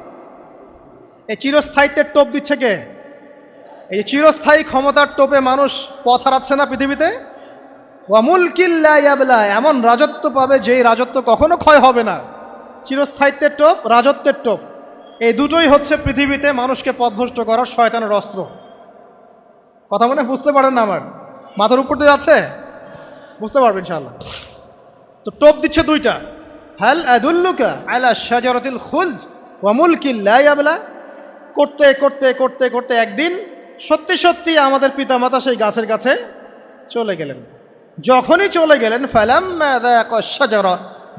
এই চিরস্থায়িত্বের টোপ দিচ্ছে কে? এই চিরস্থায়ী ক্ষমতার টোপে মানুষ পথ হারাচ্ছে না পৃথিবীতে। ওয়া মুলকিন লা ইয়াবলা, এমন রাজত্ব পাবে যেই রাজত্ব কখনো ক্ষয় হবে না। চিরস্থায়িত্বের টোপ, রাজত্বের টোপ, এই দুটোই হচ্ছে পৃথিবীতে মানুষকে পথভ্রষ্ট করার শয়তানের অস্ত্র। কথা মনে বুঝতে পারেন না? আমার মাথার উপর দিয়ে আছে, বুঝতে পারবেন ইনশাআল্লাহ। তো টোপ দিচ্ছে দুইটা, হাল আদুল্লুকা আলা শাজারাতিল খুলদ ওয়া মুলকিন লা ইয়াবলা। করতে করতে করতে করতে একদিন সত্যি সত্যি আমাদের পিতামাতা সেই গাছের কাছে চলে গেলেন। যখনই চলে গেলেন, ফালাম্মা যাকা শাজারা,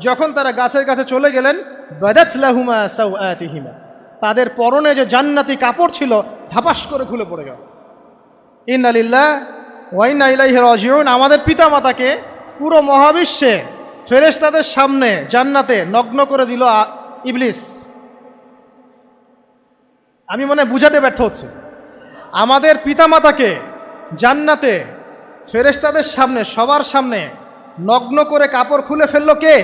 যখন তারা গাছের কাছে চলে গেলেন, বাদাত লাহুমা সাওআতিহিমা, তাদের পরনে যে জান্নাতি কাপড় ছিল ধাপাস করে খুলে পড়ে গেল। ইন্না লিল্লাহি ওয়া ইন্না ইলাইহি রাজিউন। আমাদের পিতামাতাকে পুরো মহাবিশ্বে ফেরেশতাদের সামনে জান্নাতে নগ্ন করে দিল ইবলিস। আমি মনে বুঝাতে ব্যর্থ হচ্ছে। আমাদের পিতামাতাকে জান্নাতে ফেরেশতাদের সামনে, সবার সামনে নগ্ন করে কাপড় খুলে ফেললো কে?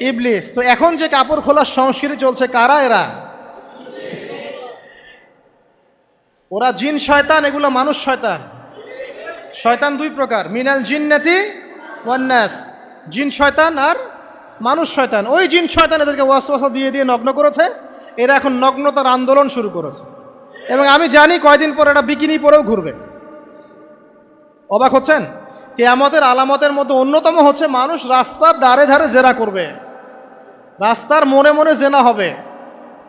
ইবলিস। তো এখন যে কাপড় খোলার সংস্কৃতি চলছে, কারা এরা? ওরা জিন শয়তান, এগুলো মানুষ শয়তান। শয়তান দুই প্রকার, মিনাল জিন্নাতি ওয়ান নাস, জিন শয়তান আর মানুষ শয়তান। ওই জিন শয়তান এদেরকে ওয়াসওয়াসা দিয়ে দিয়ে নগ্ন করেছে। এরা এখন নগ্নতার আন্দোলন শুরু করেছে, এবং আমি জানি কয়দিন পর এটা বিকিনি পরেও ঘুরবে। অবাক হচ্ছেন? কিয়ামতের আলামতের মধ্যে অন্যতম হচ্ছে মানুষ রাস্তার ধারে ধারে জেনা করবে, রাস্তার মোড়ে মোড়ে জেনা হবে।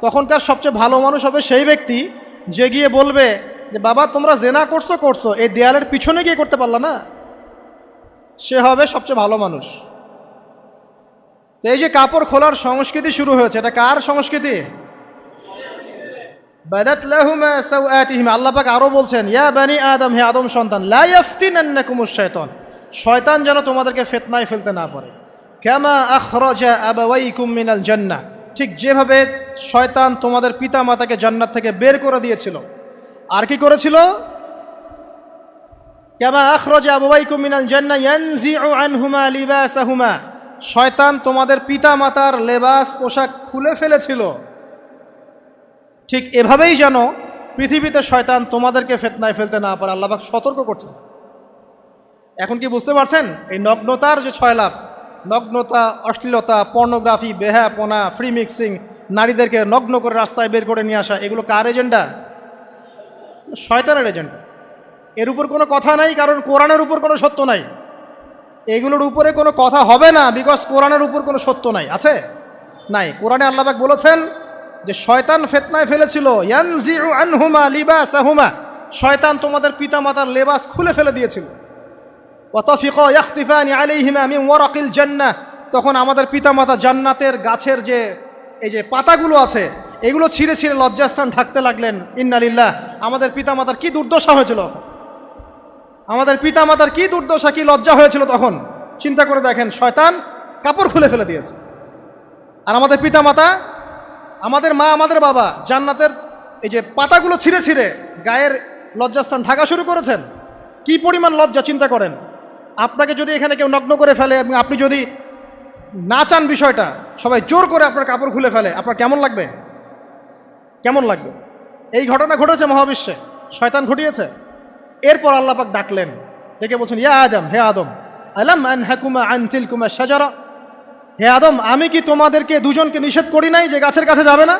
তখনকার সবচেয়ে ভালো মানুষ হবে সেই ব্যক্তি যে গিয়ে বলবে যে বাবা তোমরা জেনা করছো করছো, এই দেয়ালের পিছনে গিয়ে করতে পারলা না। সে হবে সবচেয়ে ভালো মানুষ। তো এই যে কাপড় খোলার সংস্কৃতি শুরু হয়েছে, এটা কার সংস্কৃতি? বাদাত লাহুমা সাওআতিহিমা। আল্লাহ পাক আরো বলছেন, ইয়া বানি আদম, হে আদম সন্তান, লা ইয়াফতিনান্নাকুমুশ শাইতান, শয়তান যেন তোমাদেরকে ফিতনায় ফেলতে না পারে। কামা আখরাজা আবাওয়াইকুম মিনাল জান্নাহ, ঠিক যেভাবে শয়তান তোমাদের পিতা মাতাকে জান্নাত থেকে বের করে দিয়েছিল। আর কি করেছিল? কামা আখরাজা আবাওয়াইকুম মিনাল জান্নাহ ইয়ানজিউ আনহুমা লিবাসাহুমা, শয়তান তোমাদের পিতা মাতার লেবাস পোশাক খুলে ফেলেছিল। ঠিক এভাবেই যেন পৃথিবীতে শয়তান তোমাদেরকে ফিতনায় ফেলতে না পারে, আল্লাহ পাক সতর্ক করছেন। এখন কি বুঝতে পারছেন? এই নগ্নতার যে 6 লাভ, নগ্নতা, অশ্লীলতা, পর্নোগ্রাফি, বেহায়াপনা, ফ্রি মিক্সিং, নারীদেরকে নগ্ন করে রাস্তায় বের করে নিয়ে আসা, এগুলো কার এজেন্ডা? শয়তানের এজেন্ডা। এর উপর কোনো কথা নাই, কারণ কোরআনের উপর কোনো সত্য নাই। এগুলোর উপরে কোনো কথা হবে না, বিকজ কোরআনের উপর কোনো সত্য নাই। আছে? নাই। কোরআনে আল্লাহ পাক বলেছেন যে শয়তান ফিতনায় ফেলেছিল, ইয়ানজিউ আনহুমা লিবাসাহুমা, শয়তান তোমাদের পিতামাতার লেবাস খুলে ফেলে দিয়েছিল। ওয়া তাফিকা ইয়াখতিফানি আলাইহিমা মিন ওয়ারাকিল জান্নাহ, তখন আমাদের পিতামাতা জান্নাতের গাছের যে এই যে পাতাগুলো আছে এগুলো ছিঁড়ে ছিঁড়ে লজ্জাস্থান ঢাকতে লাগলেন। ইন্না লিল্লাহ। আমাদের পিতামাতার কি দুর্দশা হয়েছিল, আমাদের পিতামাতার কি দুর্দশা, কি লজ্জা হয়েছিল তখন। চিন্তা করে দেখেন, শয়তান কাপড় খুলে ফেলে দিয়েছে। আর আমাদের পিতামাতা, আমাদের মা, আমাদের বাবা জান্নাতের এই যে পাতাগুলো ছিঁড়ে ছিঁড়ে গায়ের লজ্জাস্থান ঢাকা শুরু করেছেন। কি পরিমাণ লজ্জা চিন্তা করেন। আপনাকে যদি এখানে কেউ নগ্ন করে ফেলে এবং আপনি যদি না চান বিষয়টা, সবাই জোর করে আপনার কাপড় খুলে ফেলে, আপনার কেমন লাগবে? কেমন লাগবে? এই ঘটনা ঘটেছে মহাবিশ্বে, শয়তান ঘটিয়েছে। এরপর আল্লাহ পাক ডাকলেন, ডেকে বলছেন, ইয়া আদম, হে আদম, আলাম আনহাকুমা আন তিলকুমা শাজারা, হে আদম, আমি কি তোমাদেরকে দুজনকে নিষেধ করি নাই যে গাছের কাছে যাবে না?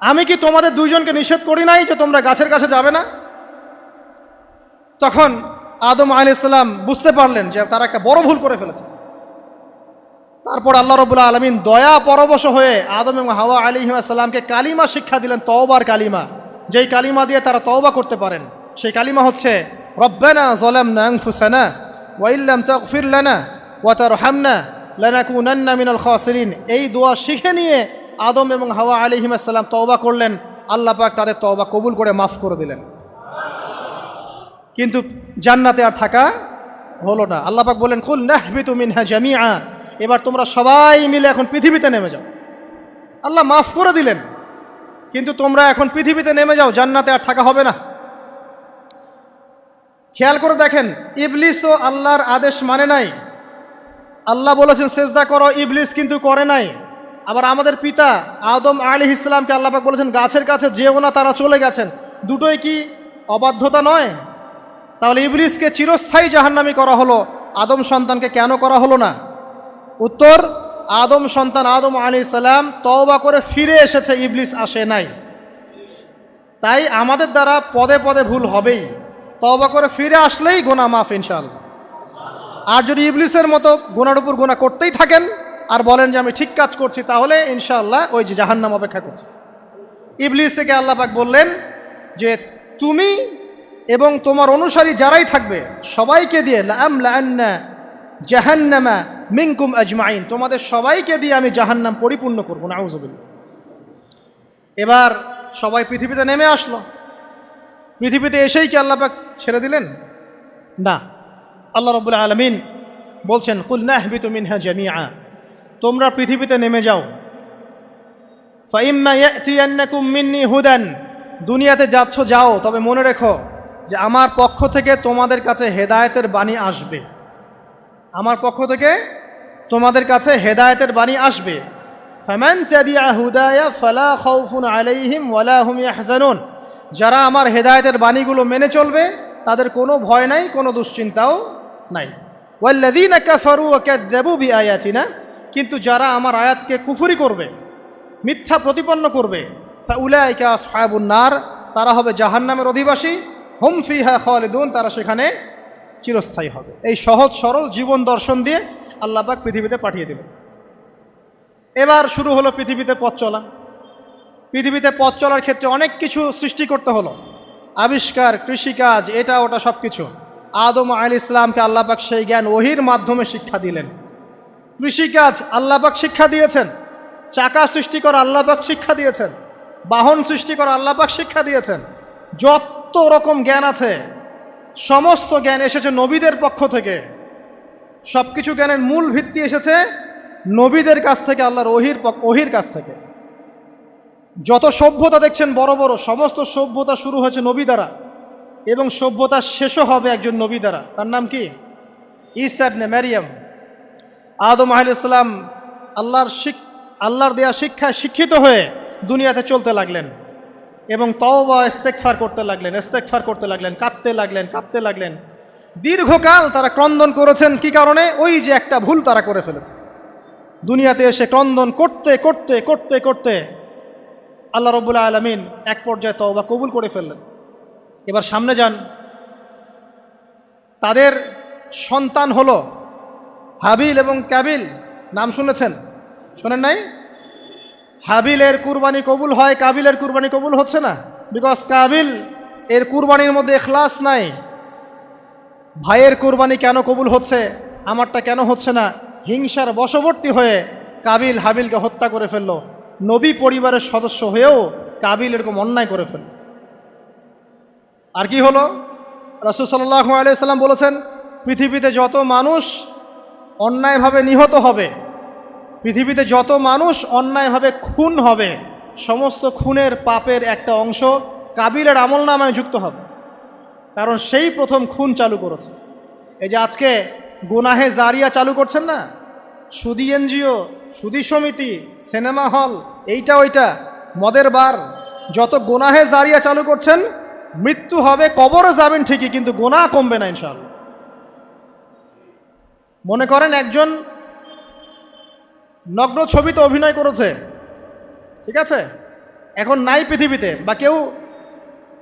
আমি কি তোমাদের দুইজনকে নিষেধ করি নাই যে তোমরা গাছের কাছে যাবে না? তখন আদম আলাইহিস সালাম বুঝতে পারলেন যে তারা একটা বড় ভুল করে ফেলেছে। তারপর আল্লাহ রাব্বুল আলামিন দয়া পরবশ হয়ে আদম এবং হাওয়া আলাইহিস সালামকে কালিমা শিক্ষা দিলেন, তওবার কালিমা, যেই কালিমা দিয়ে তারা তওবা করতে পারেন। সেই কালিমা হচ্ছে রব্বানা যালামনা আনফুসানা ওয়া ইল্লাম তাগফির লানা ওয়া তারহামনা লানাকুনান্না মিনাল খাসিরিন। এই দোয়া শিখে নিয়ে আদম এবং হাওয়া আলাইহিস সালাম তওবা করলেন। আল্লাহ পাক তাদের তওবা কবুল করে মাফ করে দিলেন। কিন্তু জান্নাতে আর থাকা হলো না। আল্লাহ পাক বলেন, কুল নাহবিতু মিনহা জামিআ, এবার তোমরা সবাই মিলে এখন পৃথিবীতে নেমে যাও। আল্লাহ মাফ করে দিলেন, কিন্তু তোমরা এখন পৃথিবীতে নেমে যাও, জান্নাতে আর থাকা হবে না। খেয়াল করে দেখেন, ইবলিসও আল্লাহর আদেশ মানে নাই। আল্লাহ বলেছেন সেজদা করো, ইবলিস কিন্তু করে নাই। আবার আমাদের পিতা আদম আলাইহিস সালামকে আল্লাহ পাক বলেছেন গাছের কাছে যেও না, তারা চলে গেছেন। দুটোই কি অবাধ্যতা নয়? তাহলে ইবলিসকে চিরস্থায়ী জাহান্নামী করা হলো, আদম সন্তানকে কেন করা হলো না? উত্তর, আদম সন্তান আদম আলাইহিস সালাম তওবা করে ফিরে এসেছে, ইবলিস আসে নাই। তাই আমাদের দ্বারা পদে পদে ভুল হবেই, তওবা করে ফিরে আসলেই গুনাহ মাফ ইনশাআল্লাহ। আর যদি ইবলিসের মতো গুনার উপর গুনাহ করতেই থাকেন আর বলেন যে আমি ঠিক কাজ করছি, তাহলে ইনশাআল্লাহ ওই যে জাহান্নাম অপেক্ষা করছে। ইবলিসকে আল্লাহ পাক বললেন যে তুমি এবং তোমার অনুসারী যারাই থাকবে সবাইকে দিয়ে লাআমলাআন্না জাহান্নামা মিনকুম আজমাইন, তোমাদের সবাইকে দিয়ে আমি জাহান্নাম পরিপূর্ণ করব। নাউযুবিল্লাহ। এবার সবাই পৃথিবীতে নেমে আসলো। পৃথিবীতে এসেই কি আল্লাহ পাক ছেড়ে দিলেন? না। আল্লাহ রাব্বুল আলামিন বলছেন কুল নাহবিতু মিনহা জামিআ, তোমরা পৃথিবীতে নেমে যাও। ফাইম্মা ইয়াতিয়ান্নাকুম মিন্নি হুদান, দুনিয়াতে যাচ্ছ যাও, তবে মনে রেখো যে আমার পক্ষ থেকে তোমাদের কাছে হেদায়েতের বাণী আসবে। আমার পক্ষ থেকে তোমাদের কাছে হেদায়েতের বাণী আসবে। ফামান তাবিআ হুদায়া ফালা খাউফুন আলাইহিম ওয়ালা হুম ইয়াহজানুন, যারা আমার হেদায়েতের বাণীগুলো মেনে চলবে তাদের কোনো ভয় নাই, কোনো দুশ্চিন্তাও নাই। ওয়াল্লাযীনা কাফারু ওয়া কাযযাবু বিআয়াতিনা, কিন্তু যারা আমার আয়াতকে কুফরি করবে, মিথ্যা প্রতিপন্ন করবে, ফাউলাইকা আসহাবুন নার, তারা হবে জাহান্নামের অধিবাসী। হুম ফিহা খালিদুন, তারা সেখানে চিরস্থায়ী হবে। এই সহজ সরল জীবন দর্শন দিয়ে আল্লাহ পাক পৃথিবীতে পাঠিয়ে দিলেন। এবার শুরু হলো পৃথিবীতে পথ চলা। পৃথিবীতে পথ চলার ক্ষেত্রে অনেক কিছু সৃষ্টি করতে হলো, আবিষ্কার, কৃষিকাজ, এটা ওটা সব কিছু। আদম আলাইহিস সালামকে আল্লাহ পাক সেই জ্ঞান ওহির মাধ্যমে শিক্ষা দিলেন। কৃষিকাজ আল্লাহ পাক শিক্ষা দিয়েছেন, চাকা সৃষ্টি করা আল্লাহ পাক শিক্ষা দিয়েছেন, বাহন সৃষ্টি করা আল্লাহ পাক শিক্ষা দিয়েছেন। যত রকম জ্ঞান আছে সমস্ত জ্ঞান এসেছে নবীদের পক্ষ থেকে। সব কিছু জ্ঞানের মূল ভিত্তি এসেছে নবীদের কাছ থেকে, আল্লাহর ওহির কাছ থেকে। যত সভ্যতা দেখছেন বড় বড়, সমস্ত সভ্যতা শুরু হয়েছে নবী দ্বারা, এবং সভ্যতা শেষও হবে একজন নবী দ্বারা। তার নাম কি? ঈসা ইবনে মারইয়াম। আদম আলাইহিস সালাম আল্লাহর দেয়া শিক্ষায় শিক্ষিত হয়ে দুনিয়াতে চলতে লাগলেন এবং তওবা ইস্তেগফার করতে লাগলেন, কাঁদতে লাগলেন। দীর্ঘকাল তারা ক্রন্দন করেছেন। কি কারণে? ওই যে একটা ভুল তারা করে ফেলেছে। দুনিয়াতে এসে ক্রন্দন করতে করতে করতে করতে আল্লাহ রাব্বুল আলামিন এক পর্যায়ে তওবা কবুল করে ফেললেন। এবার সামনে যান, তাদের সন্তান হলো হাবিল এবং কাবিল। নাম শুনেছেন? শোনেন নাই? হাবিলের কুরবানি কবুল হয়, কাবিলের কুরবানি কবুল হচ্ছে না। বিকজ কাবিল এর কুরবানির মধ্যে ইখলাস নাই। ভাইয়ের কুরবানি কেন কবুল হচ্ছে, আমারটা কেন হচ্ছে না? হিংসার বশবর্তী হয়ে কাবিল হাবিলকে হত্যা করে ফেললো। নবী পরিবারের সদস্য হয়েও কাবিল এরকম অন্যায় করে ফেলল। আর কি হলো? রাসূল সাল্লাল্লাহু আলাইহি সাল্লাম বলেছেন, পৃথিবীতে যত মানুষ অন্যায়ভাবে নিহত হবে, পৃথিবীতে যত মানুষ অন্যায়ভাবে খুন হবে, সমস্ত খুনের পাপের একটা অংশ কাবিলের আমলনামায় যুক্ত হবে। কারণ সেই প্রথম খুন চালু করেছে। এই যে আজকে গুনাহে জারিয়া চালু করছেন না, সুদী এনজিও, সুদী সমিতি, সিনেমা হল, এইটা ওইটা, মদের বার, যত গুনাহে জারিয়া চালু করছেন, মৃত্যু হবে, কবরে যাবেন ঠিকই, কিন্তু গুনাহ কমবে না ইনশাআল্লাহ। মনে করেন একজন নগ্ন ছবিতে অভিনয় করেছে, ঠিক আছে, এখন নাই পৃথিবীতে, বা কেউ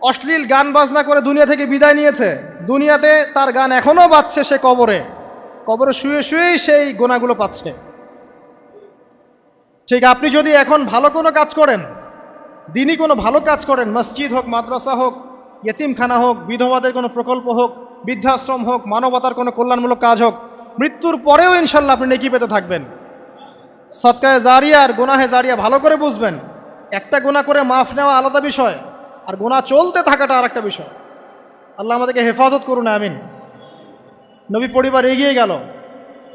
অশ্লীল গান বাজনা করে দুনিয়া থেকে বিদায় নিয়েছে, দুনিয়াতে তার গান এখনও বাজছে, সে কবরে শুয়ে শুয়েই সেই গোনাগুলো পাচ্ছে। ঠিক আপনি যদি এখন ভালো কোনো কাজ করেন, দিনই কোনো ভালো কাজ করেন, মসজিদ হোক, মাদ্রাসা হোক, ইয়েতিমখানা হোক, বিধবাদের কোনো প্রকল্প হোক, বৃদ্ধাশ্রম হোক, মানবতার কোনো কল্যাণমূলক কাজ হোক, মৃত্যুর পরেও ইনশাল্লাহ আপনি নেকি পেতে থাকবেন। সদকায়ে জারিয়া আর গুনাহে জারিয়া ভালো করে বুঝবেন। একটা গুনাহ করে মাফ নেওয়া আলাদা বিষয়, আর গুনাহ চলতে থাকাটা আর একটা বিষয়। আল্লাহ আমাদেরকে হেফাজত করুন, আমিন। নবী পরিবার এগিয়ে গেল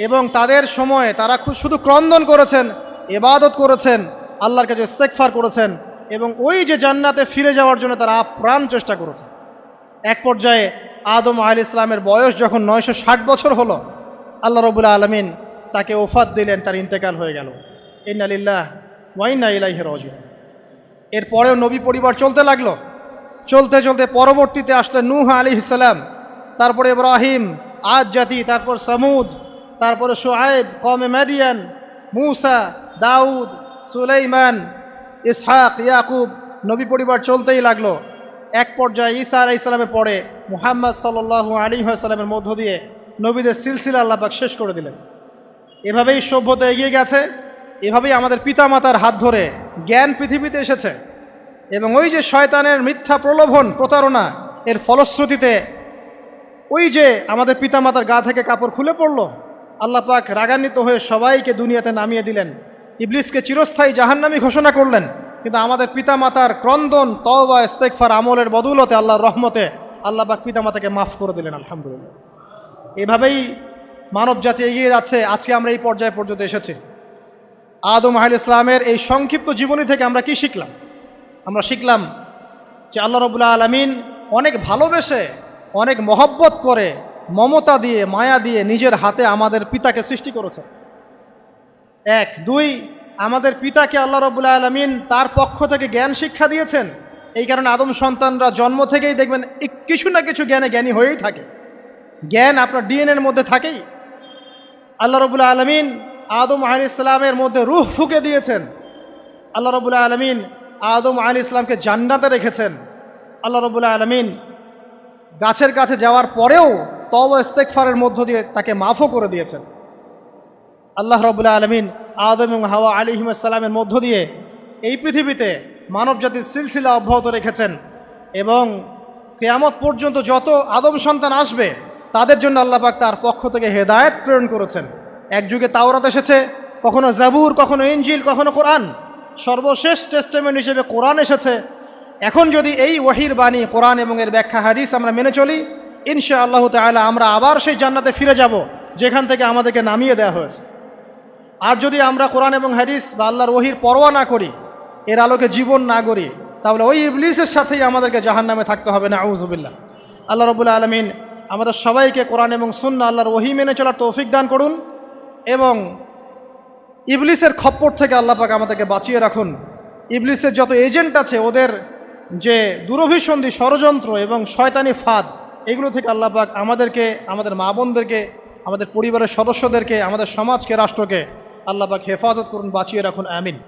এবং তাদের সময়ে তারা শুধু ক্রন্দন করেছেন, ইবাদত করেছেন, আল্লাহর কাছে ইস্তেগফার করেছেন এবং ওই যে জান্নাতে ফিরে যাওয়ার জন্য তারা আপ্রাণ চেষ্টা করেছেন। এক পর্যায়ে আদম আলাইহিস সালামের বয়স যখন 960 বছর হলো, আল্লাহ রাব্বুল আলামিন তাকে ওফাত দিলেন, তার ইন্তেকাল হয়ে গেল। ইন্না লিল্লাহি ওয়া ইন্না ইলাইহি রাজিউন। এরপরেও নবী পরিবার চলতে লাগলো, চলতে চলতে পরবর্তীতে আসলেন নূহ আলাইহিস সালাম, তারপরে ইব্রাহিম, আদ জাতি, তারপর সামুদ, তারপরে শুআয়ব, কওমে মাদিয়ান, মূসা, দাউদ, সুলাইমান, ইসহাক, ইয়াকুব। নবী পরিবার চলতেই লাগলো। এক পর্যায়ে ঈসা আলাইহিস সালামের পরে মুহাম্মদ সাল্লাল্লাহু আলাইহি ওয়াসাল্লামের মধ্য দিয়ে নবীদের সিলসিলা আল্লাহ পাক শেষ করে দিলেন। এভাবেই সভ্যতা এগিয়ে গেছে, এভাবেই আমাদের পিতামাতার হাত ধরে জ্ঞান পৃথিবীতে এসেছে। এবং ওই যে শয়তানের মিথ্যা প্রলোভন, প্রতারণা, এর ফলশ্রুতিতে ওই যে আমাদের পিতামাতার গা থেকে কাপড় খুলে পড়ল, আল্লাহ পাক রাগান্বিত হয়ে সবাইকে দুনিয়াতে নামিয়ে দিলেন, ইবলিসকে চিরস্থায়ী জাহান্নামী ঘোষণা করলেন। কিন্তু আমাদের পিতামাতার ক্রন্দন, তওবা, ইস্তেগফার, আমলের বদৌলতে, আল্লাহর রহমতে আল্লাহ পাক পিতামাতাকে মাফ করে দিলেন, আলহামদুলিল্লাহ। এভাবেই মানব জাতি এগিয়ে যাচ্ছে। আজকে আমরা এই পর্যায়ে পর্যন্ত এসেছি। আদম আলাইহিস সালামের এই সংক্ষিপ্ত জীবনী থেকে আমরা কি শিখলাম? আমরা শিখলাম যে আল্লাহ রাব্বুল আলামিন অনেক ভালোবেসে, অনেক মহব্বত করে, মমতা দিয়ে, মায়া দিয়ে নিজের হাতে আমাদের পিতাকে সৃষ্টি করেছে। এক। দুই, আমাদের পিতাকে আল্লাহ রাব্বুল আলামিন তার পক্ষ থেকে জ্ঞান শিক্ষা দিয়েছেন। এই কারণে আদম সন্তানরা জন্ম থেকেই দেখবেন কিছু না কিছু জ্ঞানে জ্ঞানী হয়েই থাকে। জ্ঞান আপনার ডিএনএর মধ্যে থাকেই। আল্লাহ রাব্বুল আলামিন আদম আলাইহিস সালামের মধ্যে রূহ ফুঁকে দিয়েছেন। আল্লাহ রাব্বুল আলামিন আদম আলাইহিস সালামকে জান্নাতে রেখেছেন। আল্লাহ রাব্বুল আলামিন গাছের কাছে যাওয়ার পরেও তওবা ইস্তেগফারের মধ্য দিয়ে তাকে মাফও করে দিয়েছেন। আল্লাহ রাব্বুল আলামিন আদম এবং হাওয়া আলাইহিস সালামের মধ্য দিয়ে এই পৃথিবীতে মানব জাতির সিলসিলা অব্যাহত রেখেছেন। এবং কিয়ামত পর্যন্ত যত আদম সন্তান আসবে তাদের জন্য আল্লাহ পাক তার পক্ষ থেকে হেদায়েত প্রেরণ করেছেন। এক যুগে তাওরাত এসেছে, কখনো জাবুর, কখনো ইনজিল, কখনো কোরআন। সর্বশেষ টেস্টামেন্ট হিসেবে কোরআন এসেছে। এখন যদি এই ওয়াহির বাণী, কোরআন এবং এর ব্যাখ্যা হাদিস আমরা মেনে চলি, ইনশাআল্লাহ তাআলা আমরা আবার সেই জান্নাতে ফিরে যাব যেখান থেকে আমাদেরকে নামিয়ে দেওয়া হয়েছে। আর যদি আমরা কোরআন এবং হাদিস বা আল্লাহর ওয়াহির পরোয়া না করি, এর আলোকে জীবন না গড়ি, তাহলে ওই ইবলিসের সাথেই আমাদেরকে জাহান্নামে থাকতে হবে, নাউযুবিল্লাহ। আল্লাহ রাব্বুল আলামিন আমাদের সবাইকে কোরআন এবং সুন্নাহ, আল্লাহর ওয়াহি মেনে চলার তৌফিক দান করুন এবং ইবলিসের খপ্পর থেকে আল্লাহ পাক আমাদেরকে বাঁচিয়ে রাখুন। ইবলিসের যত এজেন্ট আছে, ওদের যে দুরভিসন্ধি, ষড়যন্ত্র এবং শয়তানি ফাঁদ, এগুলো থেকে আল্লাহ পাক আমাদেরকে, আমাদের মা বোনদেরকে, আমাদের পরিবারের সদস্যদেরকে, আমাদের সমাজকে, রাষ্ট্রকে আল্লাহ পাক হেফাজত করুন, বাঁচিয়ে রাখুন, আমিন।